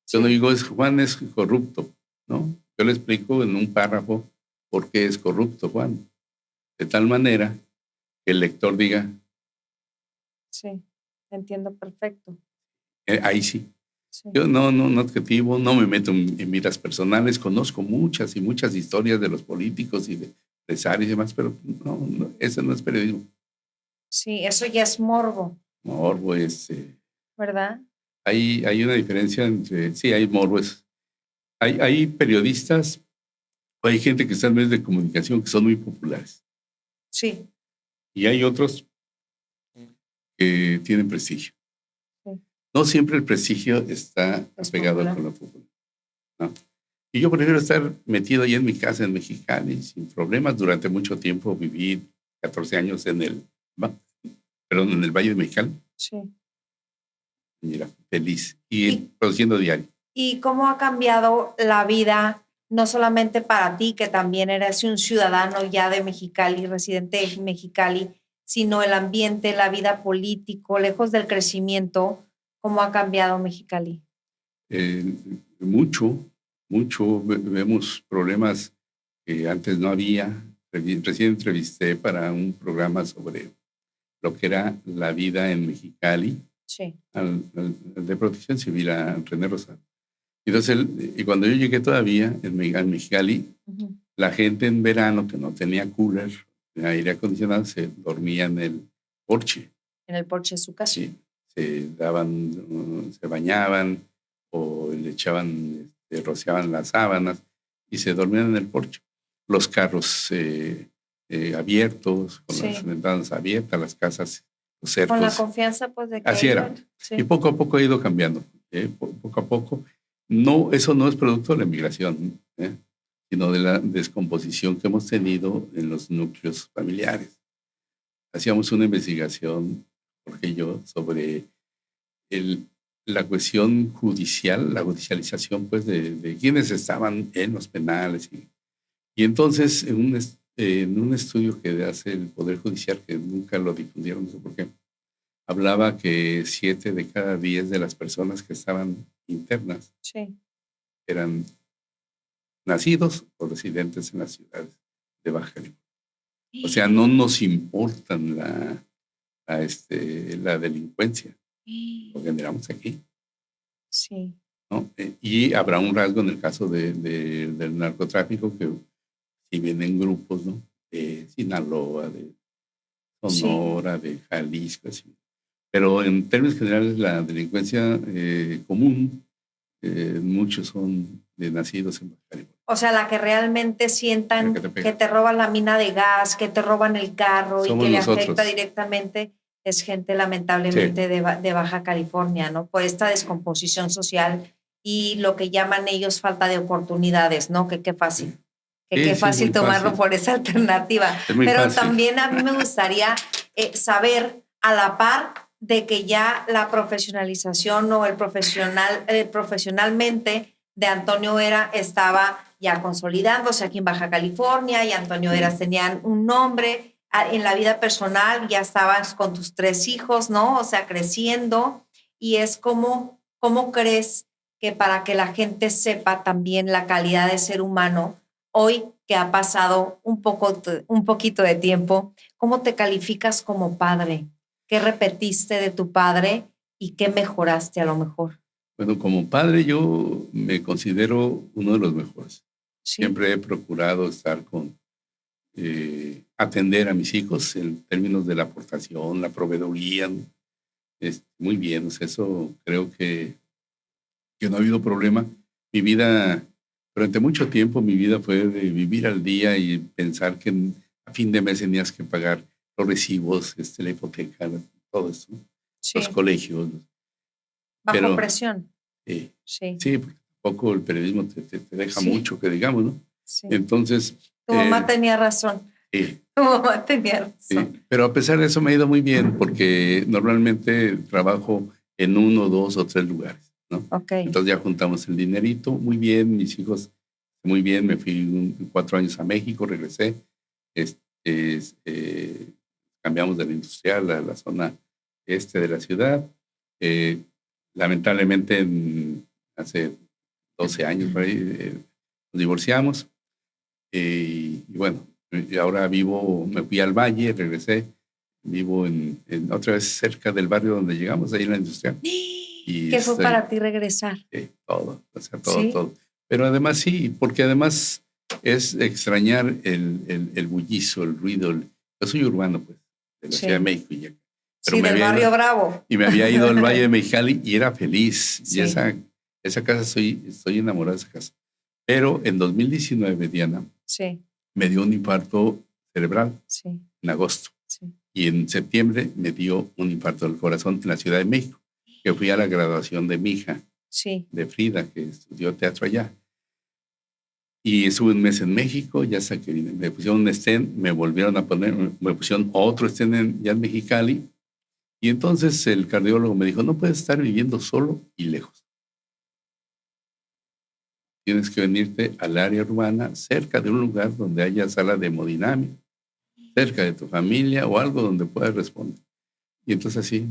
Yo no digo, Juan es corrupto, ¿no? Yo le explico en un párrafo por qué es corrupto Juan. De tal manera que el lector diga. Sí, entiendo perfecto. Ahí sí. Yo no adjetivo, no me meto en vidas personales, conozco muchas y muchas historias de los políticos y de empresarios y demás, pero no, eso no es periodismo. Sí, eso ya es morbo. Morbo es... ¿verdad? Hay una diferencia entre... Sí, hay morbo. Hay periodistas, o hay gente que está en medios de comunicación que son muy populares. Sí. Y hay otros que tienen prestigio. Sí. No siempre el prestigio está pegado con lo popular, ¿no? Y yo prefiero estar metido ahí en mi casa en Mexicali sin problemas. Durante mucho tiempo viví 14 años en el Valle de Mexicali. Sí. Mira, feliz y produciendo diario. ¿Y cómo ha cambiado la vida, no solamente para ti, que también eres un ciudadano ya de Mexicali, residente de Mexicali, sino el ambiente, la vida político, lejos del crecimiento? ¿Cómo ha cambiado Mexicali? Mucho. Vemos problemas que antes no había. Recién entrevisté para un programa sobre lo que era la vida en Mexicali. Sí. Al de Protección Civil, a René Rosado. Entonces, y cuando yo llegué todavía en Mexicali, la gente en verano que no tenía cooler, aire acondicionado, se dormía en el porche. En el porche de su casa. Sí, se bañaban o le echaban, rociaban las sábanas y se dormían en el porche. Los carros abiertos, con las ventanas abiertas, las casas, los cercos. Con la confianza, pues, de que así era. Sí. Y poco a poco ha ido cambiando. Poco a poco. No, eso no es producto de la inmigración, sino de la descomposición que hemos tenido en los núcleos familiares. Hacíamos una investigación, Jorge y yo, sobre la cuestión judicial, la judicialización pues, de quienes estaban en los penales. Y entonces, en un estudio que hace el Poder Judicial, que nunca lo difundieron, no sé por qué, hablaba que 7 de cada 10 de las personas que estaban internas eran nacidos o residentes en las ciudades de Baja California. O sea, no nos importan la delincuencia. Lo generamos aquí. Sí. ¿No? Y habrá un rasgo en el caso del narcotráfico que si vienen grupos, ¿no? De Sinaloa, de Sonora, de Jalisco, así. Pero en términos generales la delincuencia común, muchos son nacidos en Baja California. O sea, la que realmente sientan que te roban la mina de gas, que te roban el carro. Somos y que le afecta directamente, es gente lamentablemente de Baja California, ¿no? Por esta descomposición social y lo que llaman ellos falta de oportunidades, ¿no? Que qué fácil. Que qué fácil tomarlo por esa alternativa. Es muy Pero fácil. también a mí me gustaría saber, a la par de que ya la profesionalización o el profesionalmente de Antonio Vera estaba ya consolidándose aquí en Baja California y Antonio Eras tenían un nombre en la vida personal, ya estabas con tus 3 hijos, ¿no? O sea, creciendo, y es ¿cómo crees que para que la gente sepa también la calidad de ser humano, hoy que ha pasado un poquito de tiempo, cómo te calificas como padre? ¿Qué repetiste de tu padre y qué mejoraste a lo mejor? Bueno, como padre yo me considero uno de los mejores. ¿Sí? Siempre he procurado estar atender a mis hijos en términos de la aportación, la proveeduría. Muy bien, o sea, eso creo que no ha habido problema. Mi vida, durante mucho tiempo, mi vida fue de vivir al día y pensar que a fin de mes tenías que pagar los recibos, la hipoteca, todo eso, Sí. los colegios. Bajo presión. Sí, sí, porque tampoco el periodismo te deja Sí. mucho, que digamos, ¿no? Sí. Entonces... Tu mamá tenía razón. Sí. Tu mamá tenía razón. Sí, pero a pesar de eso me ha ido muy bien porque normalmente trabajo en 1, 2 o 3 lugares, ¿no? Okay. Entonces ya juntamos el dinerito, muy bien, mis hijos, muy bien, me fui 4 años a México, regresé, cambiamos de la industrial a la zona este de la ciudad. Lamentablemente hace 12 años por ahí, nos divorciamos y bueno, y ahora me fui al Valle, regresé, vivo otra vez cerca del barrio donde llegamos, ahí en la industrial. ¿Qué fue para ti regresar? Todo, o sea, todo, ¿Sí? todo. Pero además sí, porque además es extrañar el bullizo, el ruido. Yo soy urbano, pues, de la Ciudad de México. Pero sí, del barrio Bravo. Y me había ido al Valle de Mexicali y era feliz. Sí. Y esa casa, estoy enamorado de esa casa. Pero en 2019, Diana, sí. me dio un infarto cerebral en agosto. Sí. Y en septiembre me dio un infarto del corazón en la Ciudad de México, que fui a la graduación de mi hija, de Frida, que estudió teatro allá. Y estuve un mes en México, ya hasta que me pusieron un stent, me volvieron a poner, me pusieron otro stent ya en Mexicali. Y entonces el cardiólogo me dijo, no puedes estar viviendo solo y lejos. Tienes que venirte al área urbana, cerca de un lugar donde haya sala de hemodinámica, cerca de tu familia o algo donde puedas responder. Y entonces así,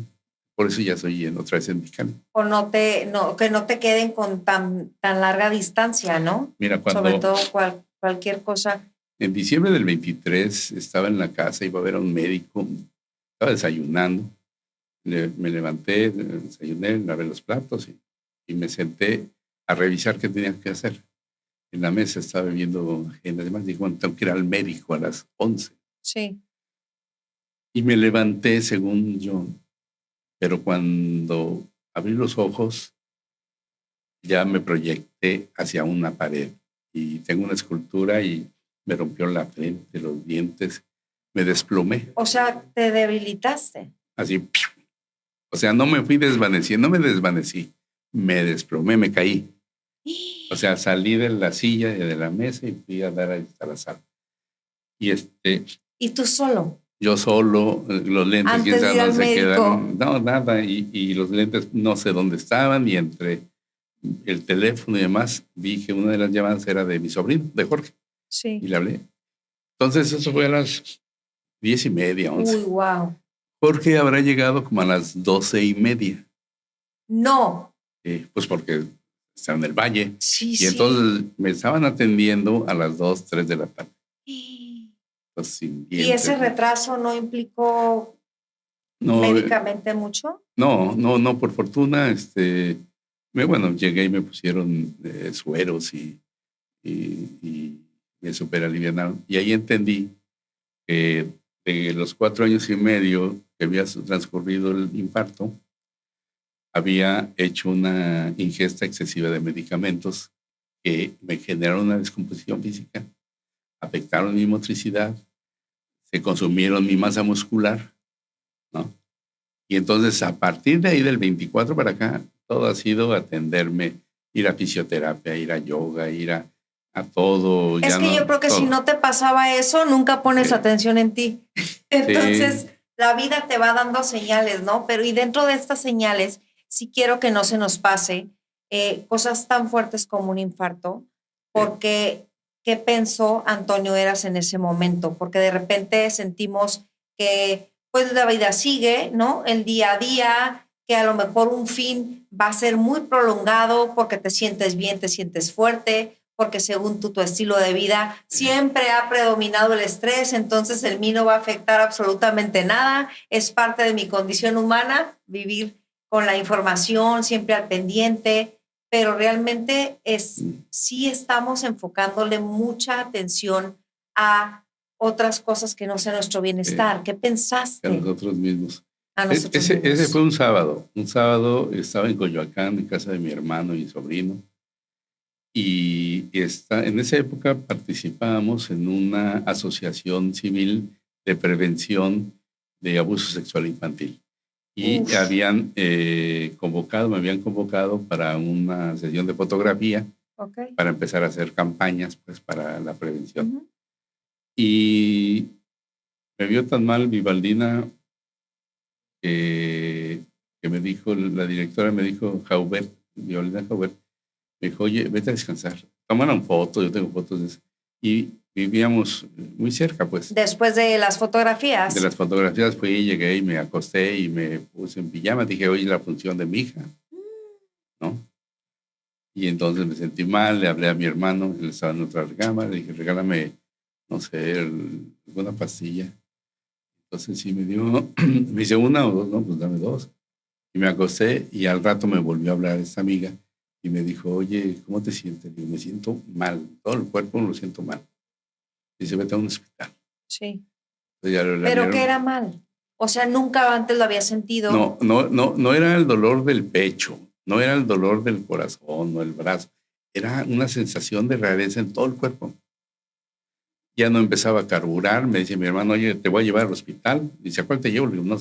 por eso ya soy otra vez en Mexicali. O que no te queden con tan larga distancia, ¿no? Mira, sobre todo cualquier cosa. En diciembre del 23 estaba en la casa, iba a ver a un médico, estaba desayunando, me levanté, desayuné, lavé los platos y me senté a revisar qué tenía que hacer. En la mesa estaba viendo agenda, además dije, bueno, tengo que ir al médico a las 11. Sí. Y me levanté según yo, pero cuando abrí los ojos ya me proyecté hacia una pared y tengo una escultura y me rompió la frente, los dientes, me desplomé. O sea, te debilitaste. Así, o sea, no me fui desvaneciendo, no me desvanecí, me desplomé, me caí. O sea, salí de la silla y de la mesa y fui a dar a la sala. Y ¿Y tú solo? Yo solo, los lentes, antes quién sabe dónde se médico. quedaron. No, nada, y los lentes no sé dónde estaban, y entre el teléfono y demás vi que una de las llamadas era de mi sobrino, de Jorge. Sí. Y le hablé. Entonces eso fue a las 10:30, 11. Uy, wow. Jorge habrá llegado como a las 12:30. No. Pues porque está en el Valle. Sí, y entonces me estaban atendiendo a las 2, 3 de la tarde. Pues, ¿Y ese retraso no implicó médicamente mucho? No, por fortuna, bueno, llegué y me pusieron sueros y me superalivianaron. Y ahí entendí que de los 4 años y medio que había transcurrido el infarto, había hecho una ingesta excesiva de medicamentos que me generaron una descomposición física, afectaron mi motricidad, se consumieron mi masa muscular, ¿no? Y entonces, a partir de ahí, del 24 para acá, todo ha sido atenderme, ir a fisioterapia, ir a yoga, ir a todo. Es ya que no, yo creo que si todo. no te pasaba eso, nunca pones Sí. atención en ti. Entonces, Sí. la vida te va dando señales, ¿no? Pero y dentro de estas señales, sí quiero que no se nos pase cosas tan fuertes como un infarto, porque ¿qué pensó Antonio Eras en ese momento? Porque de repente sentimos que pues la vida sigue, ¿no? El día a día, que a lo mejor un fin va a ser muy prolongado porque te sientes bien, te sientes fuerte, porque según tu estilo de vida siempre ha predominado el estrés, entonces el mí no va a afectar absolutamente nada, es parte de mi condición humana vivir con la información siempre al pendiente, pero realmente sí estamos enfocándole mucha atención a otras cosas que no sean nuestro bienestar. ¿Qué pensaste? A nosotros mismos. A nosotros Ese mismos. fue un sábado. Un sábado estaba en Coyoacán, en casa de mi hermano y sobrino. Y en esa época participábamos en una asociación civil de prevención de abuso sexual infantil. Y me habían convocado para una sesión de fotografía, para empezar a hacer campañas pues, para la prevención. Y me vio tan mal Vivaldina que me dijo, la directora me dijo, Vivaldina Jaubert, me dijo, oye, vete a descansar. Tomaron fotos, yo tengo fotos de eso. Y vivíamos muy cerca, pues. Después de las fotografías. De las fotografías fui, llegué y me acosté y me puse en pijama. Dije, oye, la función de mi hija, ¿no? Y entonces me sentí mal, le hablé a mi hermano, él estaba en otra recámara, le dije, regálame, no sé, alguna pastilla. Entonces sí me dio, me dice una o dos, no, pues dame dos. Y me acosté y al rato me volvió a hablar esta amiga y me dijo, oye, ¿cómo te sientes? Digo, me siento mal, todo el cuerpo lo siento mal. Dice, vete a un hospital. Sí. Entonces, ¿Pero qué era mal? O sea, nunca antes lo había sentido. No era el dolor del pecho, no era el dolor del corazón o el brazo, era una sensación de rareza en todo el cuerpo. Ya no empezaba a carburar, me dice mi hermano, oye, te voy a llevar al hospital. Dice, ¿a cuál te llevo? Le digo, no.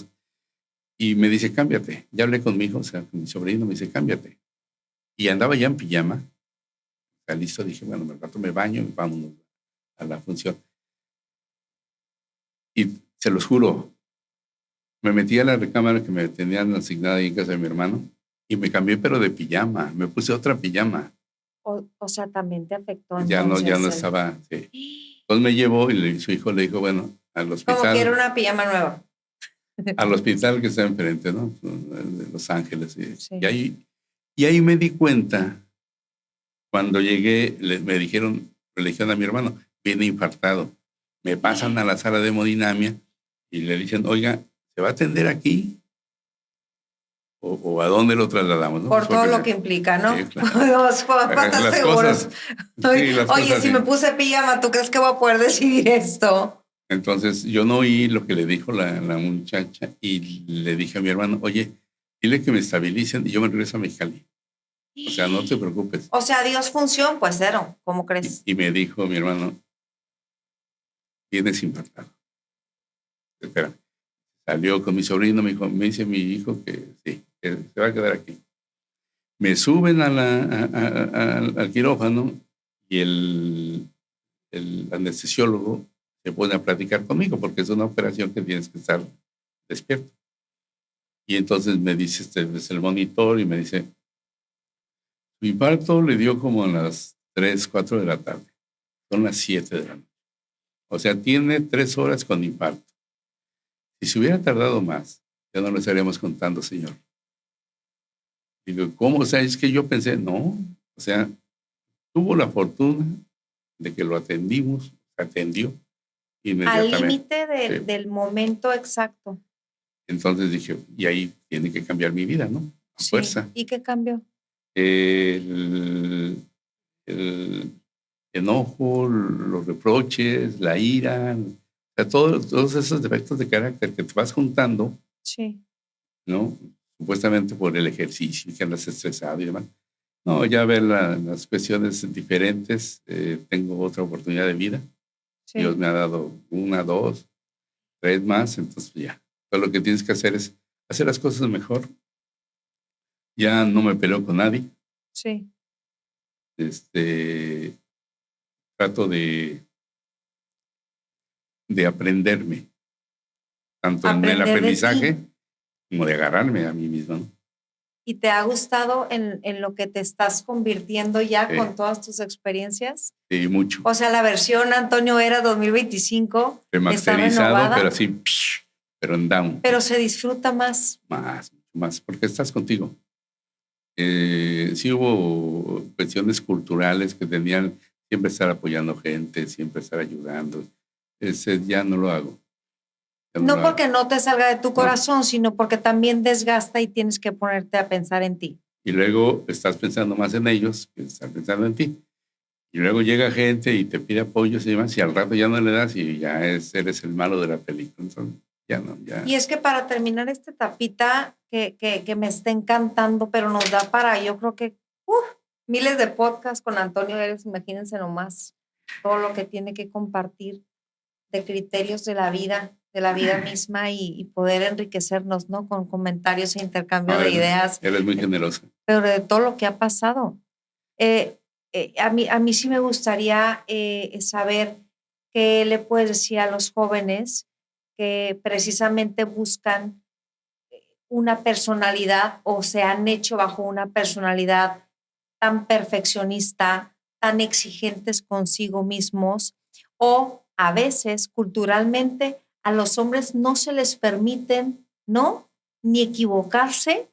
Y me dice, cámbiate. Ya hablé con mi hijo, o sea, con mi sobrino, me dice, cámbiate. Y andaba ya en pijama. Está listo, dije, bueno, al rato me baño y vámonos a la función. Y se los juro, me metí a la recámara que me tenían asignada ahí en casa de mi hermano y me cambié, pero de pijama. Me puse otra pijama. O sea, también te afectó. Ya no estaba. Sí. Entonces me llevó y su hijo le dijo, bueno, al hospital. Como que era una pijama nueva. Al hospital que está enfrente, ¿no? De Los Ángeles. Sí. Y ahí me di cuenta, cuando llegué, me le dijeron a mi hermano, viene infartado. Me pasan a la sala de hemodinamia y le dicen, oiga, ¿se va a atender aquí? ¿O a dónde lo trasladamos? ¿No? Por todo lo que implica, ¿no? Sí, claro. ¿Estás seguros? Oye, si me puse pijama, ¿tú crees que voy a poder decidir esto? Entonces, yo no oí lo que le dijo la muchacha y le dije a mi hermano, oye, dile que me estabilicen y yo me regreso a Mexicali. O sea, no te preocupes. O sea, Dios función, pues cero. ¿Cómo crees? Y me dijo mi hermano, vienes infartado. Espera. Salió con mi sobrino, me dice mi hijo que sí, que se va a quedar aquí. Me suben al quirófano y el anestesiólogo se pone a platicar conmigo porque es una operación que tienes que estar despierto. Y entonces me dice, es el monitor y me dice, su infarto le dio como a las 3, 4 de la tarde. Son las 7 de la noche. O sea, tiene 3 horas con infarto. Si se hubiera tardado más, ya no lo estaríamos contando, señor. Digo, ¿cómo? O sea, es que yo pensé, no. O sea, tuvo la fortuna de que lo atendió inmediatamente. Al límite del momento exacto. Entonces dije, y ahí tiene que cambiar mi vida, ¿no? A fuerza. ¿Y qué cambió? El enojo, los reproches, la ira, o sea, todos esos defectos de carácter que te vas juntando, sí, ¿no? Supuestamente por el ejercicio, que andas estresado y demás. No, ya ver las cuestiones diferentes, tengo otra oportunidad de vida. Sí. Dios me ha dado 1, 2, 3 más, entonces ya. Todo lo que tienes que hacer es hacer las cosas mejor. Ya no me peleo con nadie. Sí. Trato de aprenderme, tanto en el aprendizaje como de agarrarme a mí mismo, ¿no? ¿Y te ha gustado en lo que te estás convirtiendo ya con todas tus experiencias? Sí, mucho. O sea, la versión Antonio Era 2025 remasterizado, está renovada, pero así, pero en down. Pero se disfruta más. Más, porque estás contigo. Sí hubo cuestiones culturales que tenían siempre estar apoyando gente, siempre estar ayudando. Ese ya no lo hago. No porque no te salga de tu corazón, sino porque también desgasta y tienes que ponerte a pensar en ti. Y luego estás pensando más en ellos que estás pensando en ti. Y luego llega gente y te pide apoyo y demás, y al rato ya no le das y ya eres el malo de la película. Entonces, ya no, ya. Y es que para terminar esta etapita que me está encantando, pero nos da para, yo creo que miles de podcasts con Antonio Eres, imagínense nomás todo lo que tiene que compartir de criterios de la vida misma y poder enriquecernos, ¿no? Con comentarios e intercambio de ideas. Él es muy generoso. Pero de todo lo que ha pasado. A mí sí me gustaría saber qué le puedes decir a los jóvenes que precisamente buscan una personalidad o se han hecho bajo una personalidad tan perfeccionista, tan exigentes consigo mismos, o a veces culturalmente a los hombres no se les permiten, ¿no? Ni equivocarse,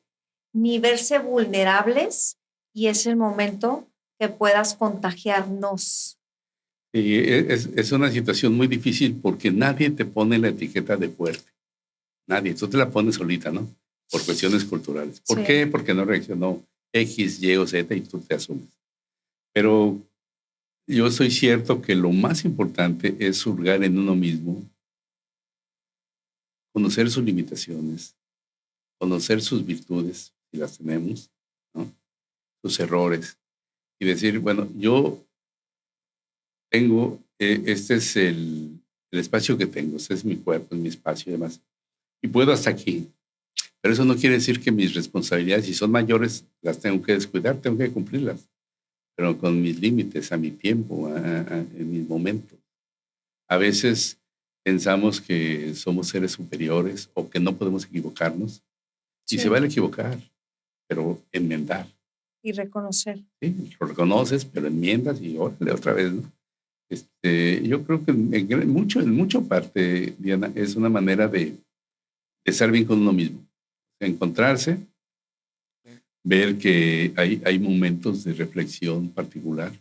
ni verse vulnerables, y es el momento que puedas contagiarnos. Y es una situación muy difícil porque nadie te pone la etiqueta de fuerte. Nadie. Tú te la pones solita, ¿no? Por cuestiones culturales. ¿Por qué? Porque no reaccionó X, Y o Z y tú te asumes. Pero yo soy cierto que lo más importante es hurgar en uno mismo, conocer sus limitaciones, conocer sus virtudes, si las tenemos, ¿no? Sus errores, y decir, bueno, yo tengo, este es el espacio que tengo, este es mi cuerpo, es mi espacio y demás, y puedo hasta aquí. Pero eso no quiere decir que mis responsabilidades, si son mayores, las tengo que descuidar, tengo que cumplirlas, pero con mis límites, a mi tiempo, en mis momentos. A veces pensamos que somos seres superiores o que no podemos equivocarnos, y se vale equivocar, pero enmendar. Y reconocer. Sí, lo reconoces, pero enmiendas y órale otra vez, ¿no? Yo creo que en mucha parte, Diana, es una manera de estar bien con uno mismo. Encontrarse, ver que hay momentos de reflexión particular.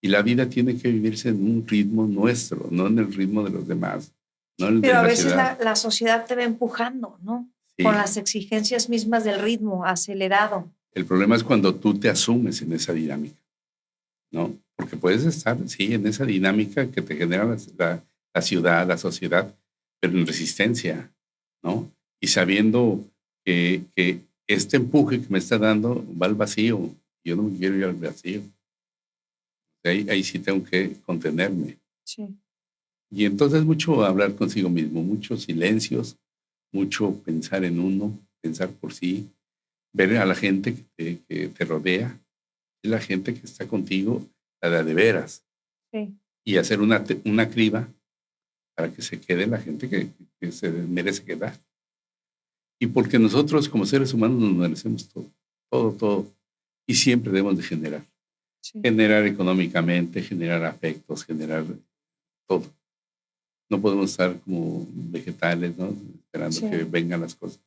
Y la vida tiene que vivirse en un ritmo nuestro, no en el ritmo de los demás. No en el Pero de a la veces ciudad. la sociedad te va empujando, ¿no? Sí. Con las exigencias mismas del ritmo acelerado. El problema es cuando tú te asumes en esa dinámica, ¿no? Porque puedes estar, sí, en esa dinámica que te genera la ciudad, la sociedad, pero en resistencia, ¿no? Y sabiendo que este empuje que me está dando va al vacío. Yo no me quiero ir al vacío. Ahí sí tengo que contenerme. Sí. Y entonces mucho hablar consigo mismo, muchos silencios, mucho pensar en uno, pensar por sí, ver a la gente que te rodea, la gente que está contigo, la de veras. Sí. Y hacer una criba para que se quede la gente que se merece quedar. Y porque nosotros como seres humanos nos merecemos todo. Y siempre debemos de generar. Sí. Generar económicamente, generar afectos, generar todo. No podemos estar como vegetales, ¿no? Esperando que vengan las cosas.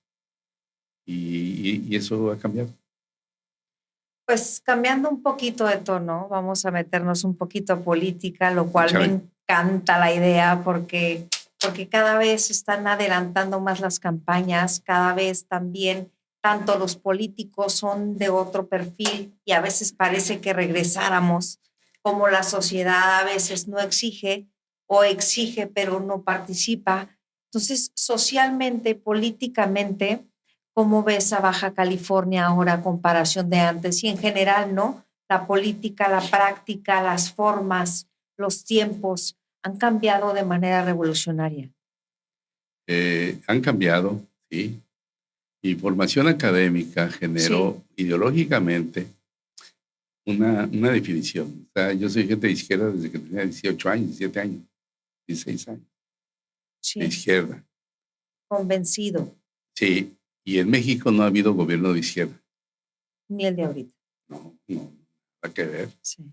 Y eso ha cambiado. Pues cambiando un poquito de tono, vamos a meternos un poquito a política, lo cual me encanta la idea porque cada vez están adelantando más las campañas, cada vez también tanto los políticos son de otro perfil y a veces parece que regresáramos, como la sociedad a veces no exige o exige pero no participa. Entonces, socialmente, políticamente, ¿cómo ves a Baja California ahora a comparación de antes? Y en general, ¿no? La política, la práctica, las formas, los tiempos han cambiado de manera revolucionaria. Han cambiado, sí. Mi formación académica generó ideológicamente una definición. O sea, yo soy gente de izquierda desde que tenía 18 años, 17 años, 16 años, de izquierda. Convencido. Sí, y en México no ha habido gobierno de izquierda. Ni el de ahorita. No, nada que ver. Sí.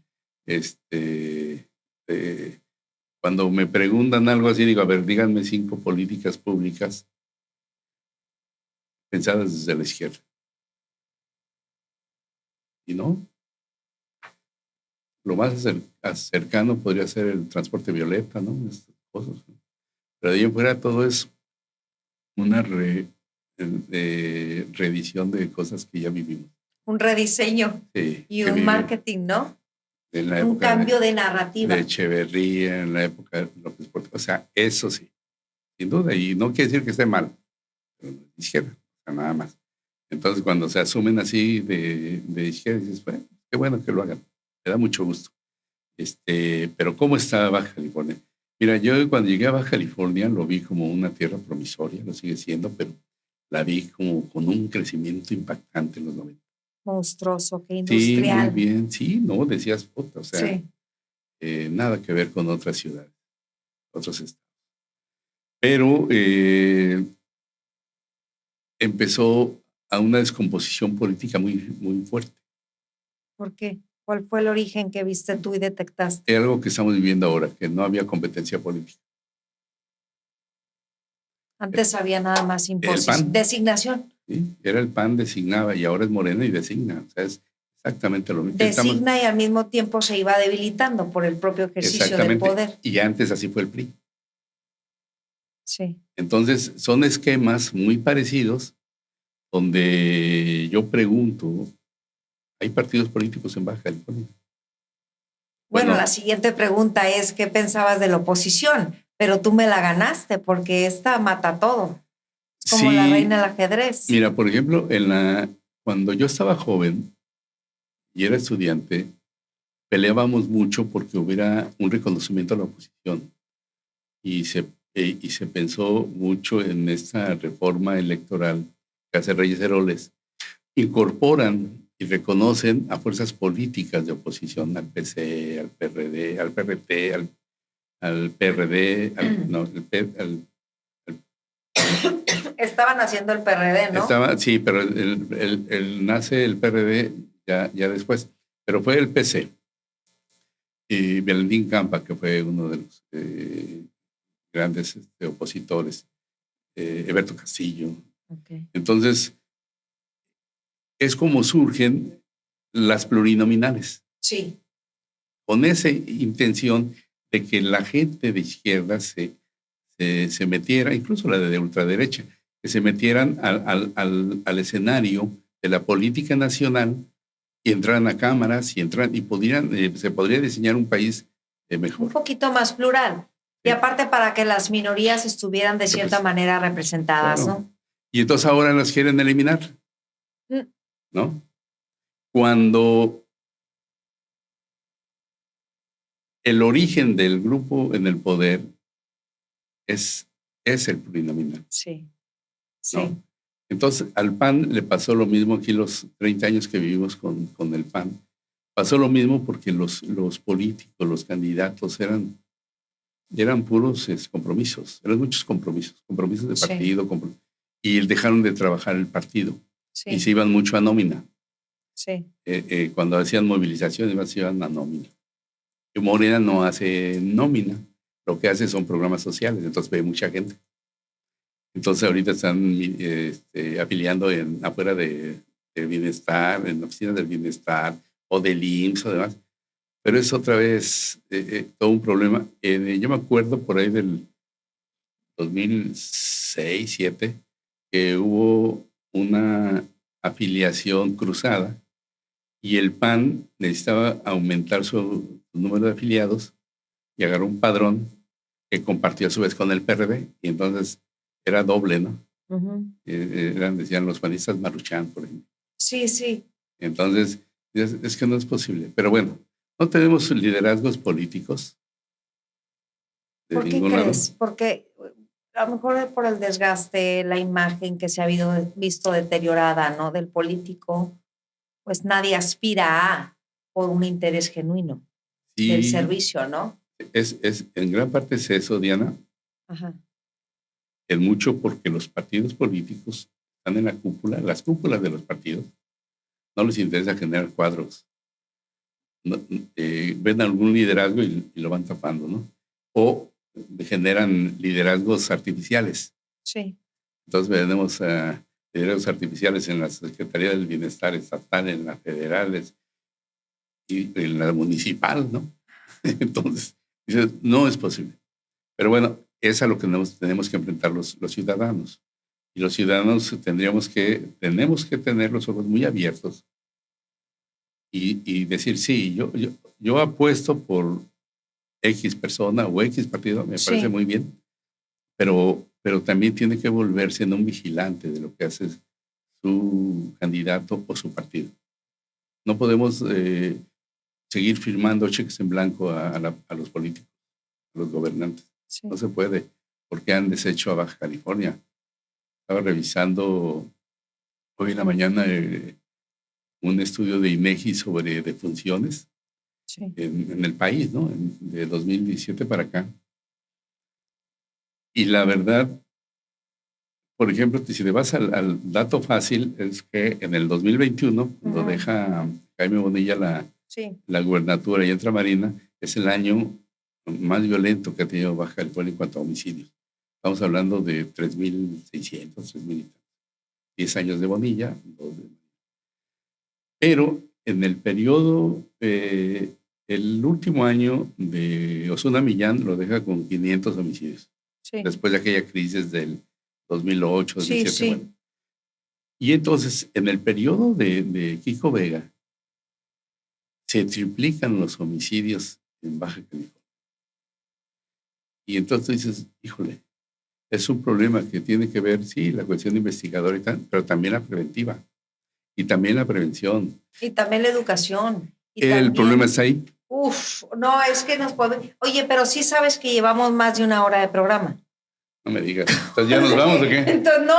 Cuando me preguntan algo así, digo, a ver, díganme 5 políticas públicas pensadas desde la izquierda. Y no. Lo más cercano podría ser el transporte violeta, ¿no? Estas cosas. Pero de ahí en fuera todo es una reedición de cosas que ya vivimos. Un rediseño. Sí, y un marketing, ¿no? Un cambio de narrativa. De Echeverría, en la época de López Portillo. O sea, eso sí, sin duda. Y no quiere decir que esté mal, pero no es de izquierda, o sea, nada más. Entonces, cuando se asumen así de izquierda, dices, bueno, qué bueno que lo hagan. Me da mucho gusto. Pero ¿cómo está Baja California? Mira, yo cuando llegué a Baja California lo vi como una tierra promisoria, lo sigue siendo, pero la vi como con un crecimiento impactante en los 90. Monstruoso, que industrial. Sí, muy bien. Sí, no, decías, puta, o sea, sí. Nada que ver con otras ciudades, otros estados. Pero empezó a una descomposición política muy, muy fuerte. ¿Por qué? ¿Cuál fue el origen que viste tú y detectaste? Es algo que estamos viviendo ahora, que no había competencia política. Antes había nada más designación. Sí, era el PAN designaba y ahora es Morena y designa. O sea, es exactamente lo mismo. Designa y al mismo tiempo se iba debilitando por el propio ejercicio del poder. Y antes así fue el PRI. Sí. Entonces, son esquemas muy parecidos donde yo pregunto, ¿hay partidos políticos en Baja California? Bueno, la siguiente pregunta es, ¿qué pensabas de la oposición? Pero tú me la ganaste porque esta mata todo. Es como la reina del ajedrez. Mira, por ejemplo, cuando yo estaba joven y era estudiante, peleábamos mucho porque hubiera un reconocimiento a la oposición. Y se pensó mucho en esta reforma electoral que hace Reyes Heroles. Incorporan y reconocen a fuerzas políticas de oposición, al PC, al PRD, al PRT, al PRD, Estaban haciendo el PRD, ¿no? Sí, pero nace el PRD ya después, pero fue el PC. Y Valentín Campa, que fue uno de los grandes opositores, Eberto Castillo. Okay. Entonces, es como surgen las plurinominales. Sí. Con esa intención de que la gente de izquierda se metiera, incluso la de ultraderecha, que se metieran al escenario de la política nacional y entraran a cámaras y se podría diseñar un país mejor. Un poquito más plural. Sí. Y aparte para que las minorías estuvieran de cierta manera representadas, claro. ¿No? Y entonces ahora las quieren eliminar, ¿no? Cuando el origen del grupo en el poder es el plurinominal. Sí, sí. ¿No? Entonces, al PAN le pasó lo mismo aquí los 30 años que vivimos con el PAN. Pasó lo mismo porque los políticos, los candidatos eran puros compromisos, eran muchos compromisos de partido, sí. Y dejaron de trabajar el partido. Sí. Y se iban mucho a nómina. Sí. Cuando hacían movilizaciones, se iban a nómina. Y Morena no hace nómina, lo que hace son programas sociales, entonces ve mucha gente. Entonces ahorita están afiliando afuera del bienestar, en oficinas del bienestar o del IMSS o demás. Pero es otra vez todo un problema. Yo me acuerdo por ahí del 2006-2007 que hubo una afiliación cruzada y el PAN necesitaba aumentar su número de afiliados y agarró un padrón que compartió a su vez con el PRD y entonces era doble, ¿no? Uh-huh. Decían los panistas Maruchan, por ejemplo. Sí, sí. Entonces, es que no es posible. Pero bueno, no tenemos liderazgos políticos. ¿Por qué crees? Porque a lo mejor por el desgaste, la imagen que se ha visto deteriorada, ¿no? Del político, pues nadie aspira a por un interés genuino del Sí, servicio, ¿no? en gran parte es eso, Diana, Ajá. en mucho porque los partidos políticos están en la cúpula, las cúpulas de los partidos, no les interesa generar cuadros. Ven algún liderazgo y lo van tapando, ¿no? O generan liderazgos artificiales. Sí. Entonces tenemos liderazgos artificiales en la Secretaría del Bienestar Estatal, en las federales y en la municipal, ¿no? Entonces, dices, no es posible. Pero bueno, es a lo que tenemos que enfrentar los ciudadanos. Y los ciudadanos tenemos que tener los ojos muy abiertos y decir, sí, yo apuesto por X persona o X partido, me parece muy bien, pero también tiene que volverse en un vigilante de lo que hace su candidato o su partido. No podemos seguir firmando cheques en blanco a los políticos, a los gobernantes. Sí. No se puede, porque han deshecho a Baja California. Estaba revisando hoy en la mañana un estudio de INEGI sobre defunciones en el país, ¿no? De 2017 para acá. Y la verdad, por ejemplo, si te vas al dato fácil, es que en el 2021, cuando deja Jaime Bonilla la gubernatura y entra Marina, es el año más violento que ha tenido Baja California en cuanto a homicidios. Estamos hablando de 3.600, 3.000, 10 años de Bonilla. Pero en el periodo, el último año de Osuna Millán lo deja con 500 homicidios. Sí. Después de aquella crisis del 2008, 2007. Sí, sí. Bueno. Y entonces, en el periodo de Kiko Vega, se triplican los homicidios en Baja California. Y entonces dices, híjole, es un problema que tiene que ver, sí, la cuestión investigadora y tal, pero también la preventiva. Y también la prevención. Y también la educación. Y el también, problema está ahí. No, es que nos podemos... Oye, pero sí sabes que llevamos más de una hora de programa. No me digas. Entonces, ¿ya nos vamos o qué? Entonces, no,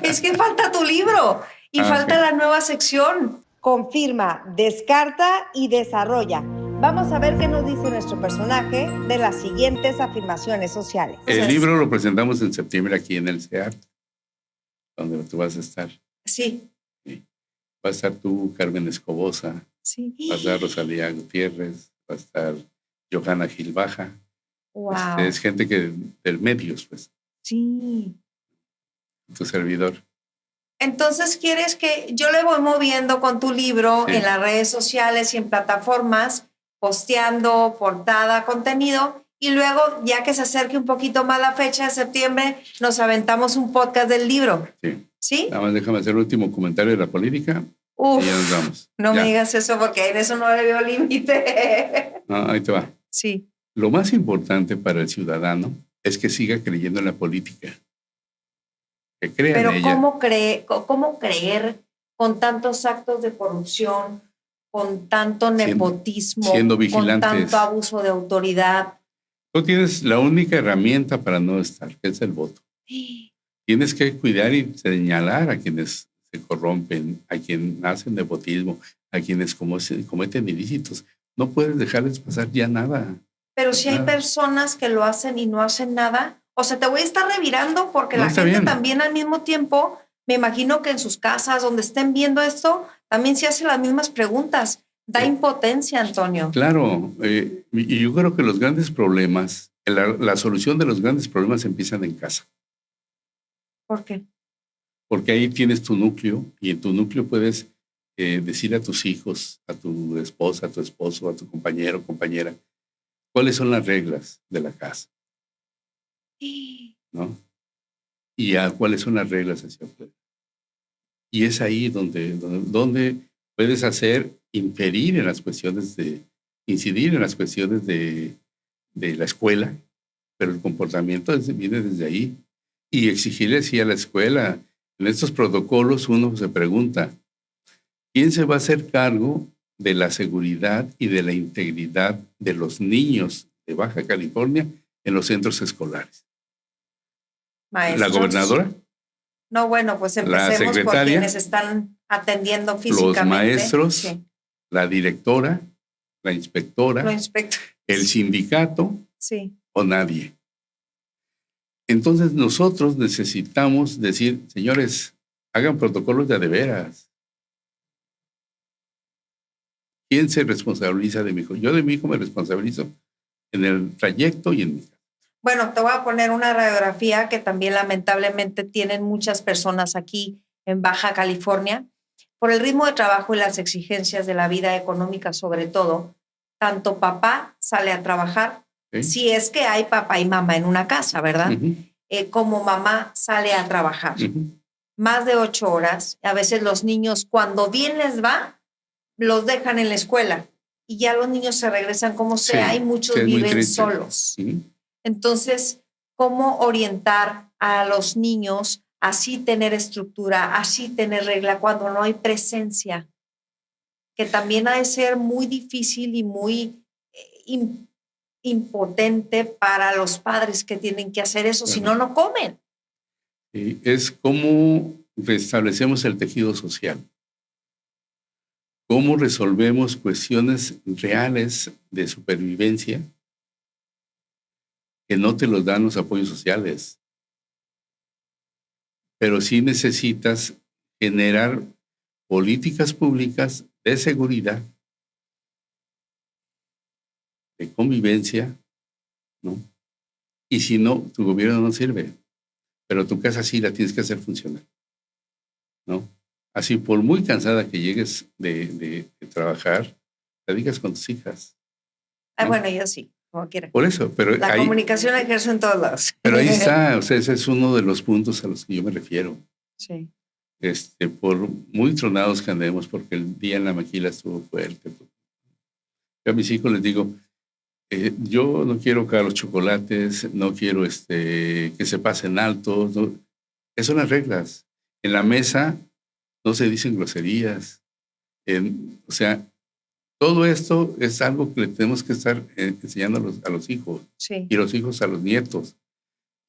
es que falta tu libro. Y falta la nueva sección. Confirma, descarta y desarrolla. Vamos a ver qué nos dice nuestro personaje de las siguientes afirmaciones sociales. El libro lo presentamos en septiembre aquí en el CEART, donde tú vas a estar. Sí. Va a estar tú, Carmen Escobosa. Sí. Va a estar Rosalía Gutiérrez. Va a estar Johanna Gilbaja. Wow. Es gente del medios, pues. Sí. Tu servidor. Entonces, ¿quieres que yo le voy moviendo con tu libro en las redes sociales y en plataformas, posteando portada, contenido, y luego, ya que se acerque un poquito más la fecha de septiembre, nos aventamos un podcast del libro? Sí. ¿Sí? Nada más déjame hacer el último comentario de la política. Uf, y ya nos vamos. No me digas eso porque en eso no le veo límite. No, ahí te va. Sí. Lo más importante para el ciudadano es que siga creyendo en la política. Que crea Pero en ella. ¿cómo creer con tantos actos de corrupción, con tanto nepotismo, siendo vigilantes, con tanto abuso de autoridad? Tú tienes la única herramienta para no estar, que es el voto. Tienes que cuidar y señalar a quienes se corrompen, a quienes hacen nepotismo, a quienes cometen ilícitos. No puedes dejarles pasar ya nada. Pero si hay personas que lo hacen y no hacen nada, o sea, te voy a estar revirando porque no, la gente bien. También al mismo tiempo, me imagino que en sus casas, donde estén viendo esto, también se hacen las mismas preguntas. Da impotencia, Antonio. Claro, y yo creo que los grandes problemas, la solución de los grandes problemas empiezan en casa. ¿Por qué? Porque ahí tienes tu núcleo y en tu núcleo puedes decir a tus hijos, a tu esposa, a tu esposo, a tu compañero, compañera, cuáles son las reglas de la casa. ¿No? Y cuáles son las reglas hacia afuera. Y es ahí donde puedes incidir en las cuestiones de la escuela, pero el comportamiento viene desde ahí. Y exigirle sí a la escuela. En estos protocolos uno se pregunta, ¿quién se va a hacer cargo de la seguridad y de la integridad de los niños de Baja California en los centros escolares? Maestros. La gobernadora. No, bueno, pues La empecemos por secretaria. quienes están atendiendo físicamente. Los maestros, sí. La directora, la inspectora, Lo inspecto. el sindicato Sí. o nadie. Entonces nosotros necesitamos decir, señores, hagan protocolos de veras. ¿Quién se responsabiliza de mi hijo? Yo de mi hijo me responsabilizo en el trayecto y en mi casa. Bueno, te voy a poner una radiografía que también lamentablemente tienen muchas personas aquí en Baja California. Por el ritmo de trabajo y las exigencias de la vida económica, sobre todo, tanto papá sale a trabajar, ¿Sí? Si es que hay papá y mamá en una casa, ¿verdad? Como mamá sale a trabajar. Más de 8 horas. A veces los niños, cuando bien les va, los dejan en la escuela y ya los niños se regresan como sea y muchos viven solos. Entonces, ¿cómo orientar a los niños así tener estructura, así tener regla cuando no hay presencia? Que también ha de ser muy difícil y muy impotente para los padres que tienen que hacer eso, si no, no comen. Es cómo restablecemos el tejido social. ¿Cómo resolvemos cuestiones reales de supervivencia que no te los dan los apoyos sociales? Pero sí necesitas generar políticas públicas de seguridad, de convivencia, ¿no? Y si no, tu gobierno no sirve, pero tu casa sí la tienes que hacer funcionar, ¿no? Así, por muy cansada que llegues de trabajar, te digas con tus hijas, ¿no? Bueno, yo sí, como quiera. Por eso, pero la comunicación la ejerzo en todos lados. Pero ahí está, o sea, ese es uno de los puntos a los que yo me refiero. Sí. Por muy tronados que andemos, porque el día en la maquila estuvo fuerte. Yo a mis hijos les digo, yo no quiero caros chocolates, no quiero que se pasen altos. No. Esas son las reglas. En la mesa no se dicen groserías. O sea, todo esto es algo que le tenemos que estar enseñando a los hijos. Sí. Y los hijos a los nietos.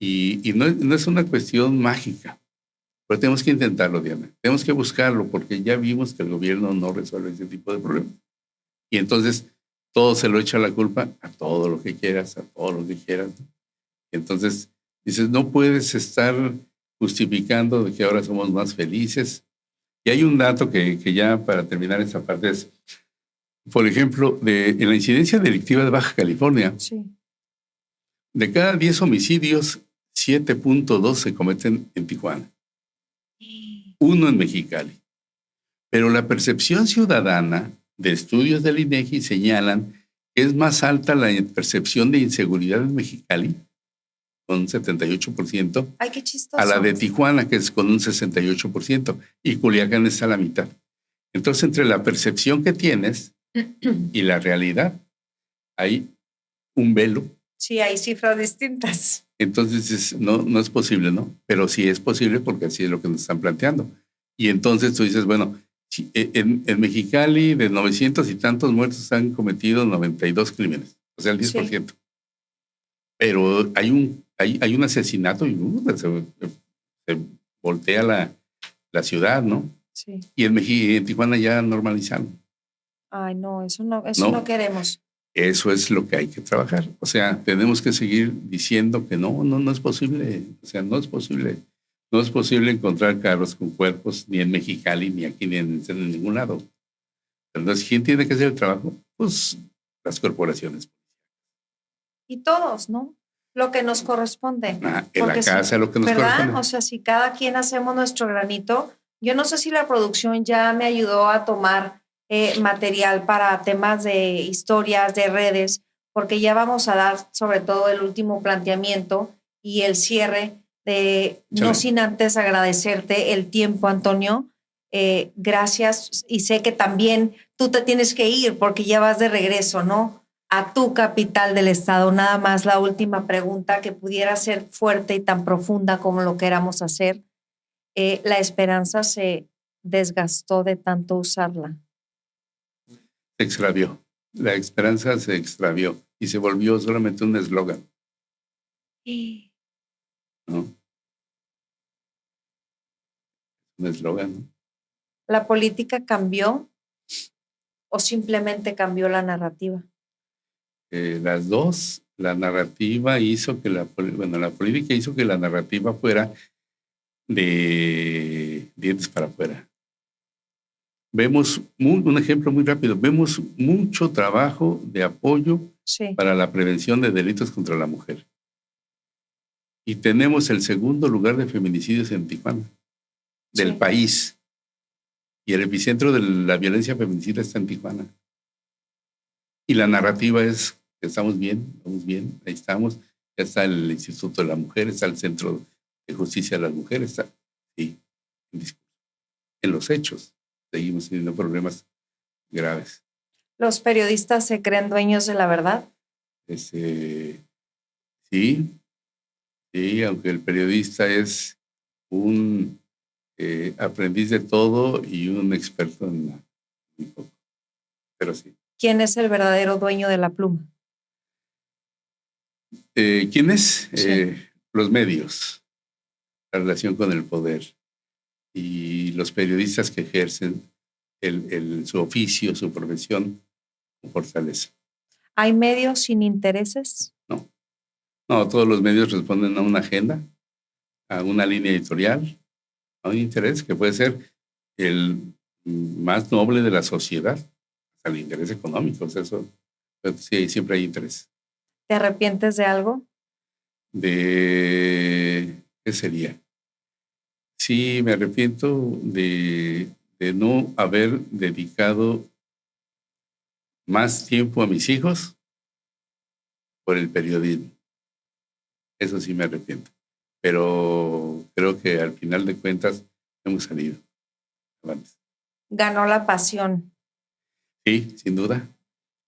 Y no es una cuestión mágica. Pero tenemos que intentarlo, Diana. Tenemos que buscarlo porque ya vimos que el gobierno no resuelve ese tipo de problemas. Y entonces todo se lo echa la culpa a todo lo que quieras, a todo lo que quieras. Entonces dices, no puedes estar justificando de que ahora somos más felices. Y hay un dato que ya para terminar esta parte es, por ejemplo, en la incidencia delictiva de Baja California, sí. De cada 10 homicidios, 7.2 se cometen en Tijuana. 1 en Mexicali. Pero la percepción ciudadana de estudios del INEGI señalan que es más alta la percepción de inseguridad en Mexicali, con un 78%, Ay, qué chistoso. a la de Tijuana, que es con un 68%, y Culiacán está a la mitad. Entonces, entre la percepción que tienes y la realidad, hay un velo. Sí, hay cifras distintas. Entonces, no es posible, ¿no? Pero sí es posible porque así es lo que nos están planteando. Y entonces tú dices, bueno, en Mexicali de 900 y tantos muertos han cometido 92 crímenes, o sea, el 10%. Sí. Pero hay un asesinato y se voltea la ciudad, ¿no? Sí. Y en Tijuana ya normalizaron. Ay, no, eso no queremos. Eso es lo que hay que trabajar. O sea, tenemos que seguir diciendo que no es posible. O sea, no es posible. No es posible encontrar carros con cuerpos ni en Mexicali, ni aquí, ni en ningún lado. Entonces, ¿quién tiene que hacer el trabajo? Pues las corporaciones. Y todos, ¿no? Lo que nos corresponde. En la casa, lo que nos corresponde. O sea, si cada quien hacemos nuestro granito, yo no sé si la producción ya me ayudó a tomar material para temas de historias, de redes, porque ya vamos a dar sobre todo el último planteamiento y el cierre no sin antes agradecerte el tiempo, Antonio. Gracias, y sé que también tú te tienes que ir porque ya vas de regreso, ¿no? A tu capital del estado. Nada más la última pregunta que pudiera ser fuerte y tan profunda como lo queramos hacer. La esperanza se desgastó de tanto usarla. Se extravió. La esperanza se extravió y se volvió solamente un eslogan. ¿No? un eslogan, ¿no? ¿La política cambió o simplemente cambió la narrativa? Las dos, la narrativa hizo que la política hizo que la narrativa fuera de dientes para afuera. Vemos un ejemplo muy rápido, vemos mucho trabajo de apoyo Sí. para la prevención de delitos contra la mujer. Y tenemos el segundo lugar de feminicidios en Tijuana, del Sí. país. Y el epicentro de la violencia feminicida está en Tijuana. Y la narrativa es que estamos bien, ahí estamos. Ya está el Instituto de la Mujer, está el Centro de Justicia de las Mujeres, está, sí, en los hechos seguimos teniendo problemas graves. ¿Los periodistas se creen dueños de la verdad? Sí, aunque el periodista es un aprendiz de todo y un experto en muy poco, pero sí. ¿Quién es el verdadero dueño de la pluma? ¿Quién es? Sí. Los medios, la relación con el poder y los periodistas que ejercen su oficio, su profesión con fortaleza. ¿Hay medios sin intereses? No, todos los medios responden a una agenda, a una línea editorial, a un interés que puede ser el más noble de la sociedad, al interés económico. O sea, eso, pues, sí, siempre hay interés. ¿Te arrepientes de algo? ¿Qué sería? Sí, me arrepiento de no haber dedicado más tiempo a mis hijos por el periodismo. Eso sí me arrepiento. Pero creo que al final de cuentas hemos salido avantes. ¿Ganó la pasión? Sí, sin duda.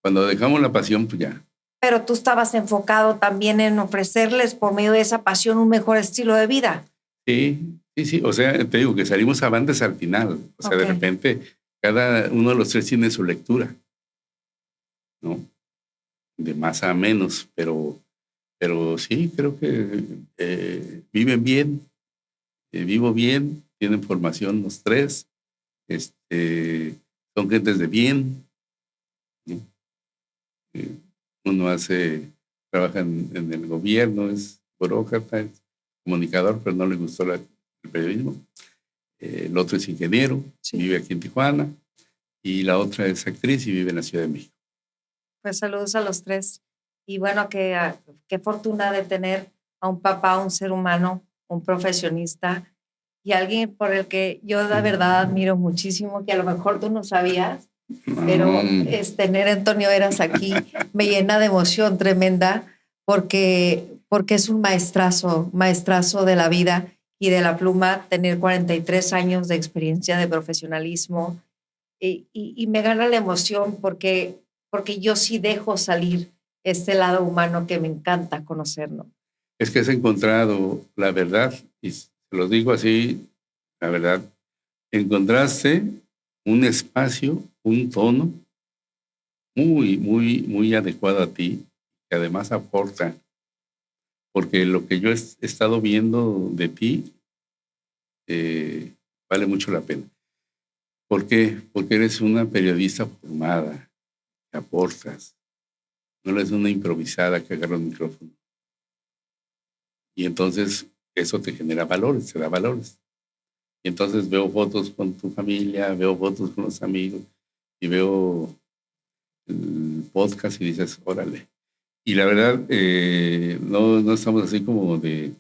Cuando dejamos la pasión, pues ya. Pero tú estabas enfocado también en ofrecerles por medio de esa pasión un mejor estilo de vida. Sí. O sea, te digo que salimos avantes al final. O sea, Ok. de repente, cada uno de los tres tiene su lectura, ¿no? De más a menos, pero sí, creo que viven bien, vivo bien, tienen formación los tres, son gentes de bien, ¿no? Uno trabaja en el gobierno, es burócrata, es comunicador, pero no le gustó el periodismo. El otro es ingeniero, Sí. vive aquí en Tijuana, y la otra es actriz y vive en la Ciudad de México. Pues saludos a los tres. Y bueno, qué fortuna de tener a un papá, un ser humano, un profesionista y alguien por el que yo la verdad admiro muchísimo, que a lo mejor tú no sabías, pero tener a Antonio Heras aquí me llena de emoción tremenda porque es un maestrazo de la vida y de la pluma, tener 43 años de experiencia de profesionalismo y me gana la emoción porque yo sí dejo salir este lado humano que me encanta conocer, ¿no? Es que has encontrado la verdad, y se lo digo así, la verdad, encontraste un espacio, un tono muy, muy, muy adecuado a ti, que además aporta, porque lo que yo he estado viendo de ti vale mucho la pena. ¿Por qué? Porque eres una periodista formada, que aportas, no eres una improvisada que agarra un micrófono. Y entonces eso te genera valores, te da valores. Y entonces veo fotos con tu familia, veo fotos con los amigos y veo el podcast y dices, órale. Y la verdad, no estamos así como de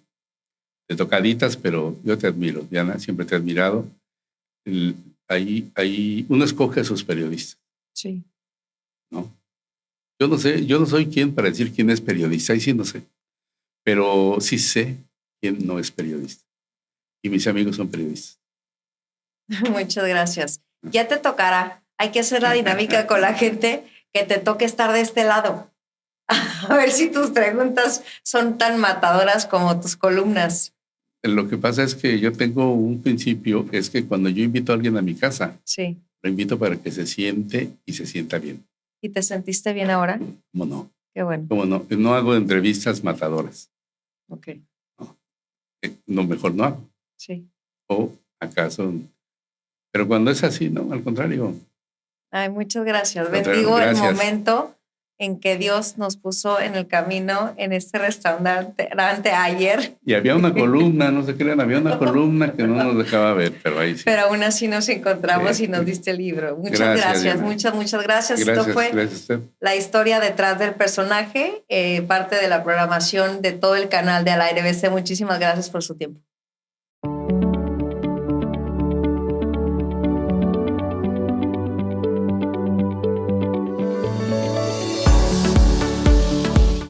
tocaditas, pero yo te admiro, Diana, siempre te he admirado. Uno escoge a sus periodistas. Sí. ¿No? Yo no sé, yo no soy quien para decir quién es periodista, ahí sí no sé, pero sí sé quién no es periodista. Y mis amigos son periodistas. Muchas gracias. Ya te tocará. Hay que hacer la dinámica con la gente que te toque estar de este lado. A ver si tus preguntas son tan matadoras como tus columnas. Lo que pasa es que yo tengo un principio, es que cuando yo invito a alguien a mi casa, sí, lo invito para que se siente y se sienta bien. ¿Y te sentiste bien ahora? ¿Cómo no? Qué bueno. ¿Cómo no? No hago entrevistas matadoras. Ok. No, mejor no hago. Sí. O acaso. Pero cuando es así, no, al contrario. Ay, muchas gracias. Al contrario, Bendigo el gracias. momento en que Dios nos puso en el camino en este restaurante ayer. Y había una columna, no sé qué era, había una columna que no nos dejaba ver, pero ahí sí. Pero aún así nos encontramos Sí. y nos diste el libro. Muchas Gracias, gracias, Diana. muchas gracias. Gracias, Esto fue gracias a usted. la historia detrás del personaje, parte de la programación de todo el canal de Al Aire BC. Muchísimas gracias por su tiempo.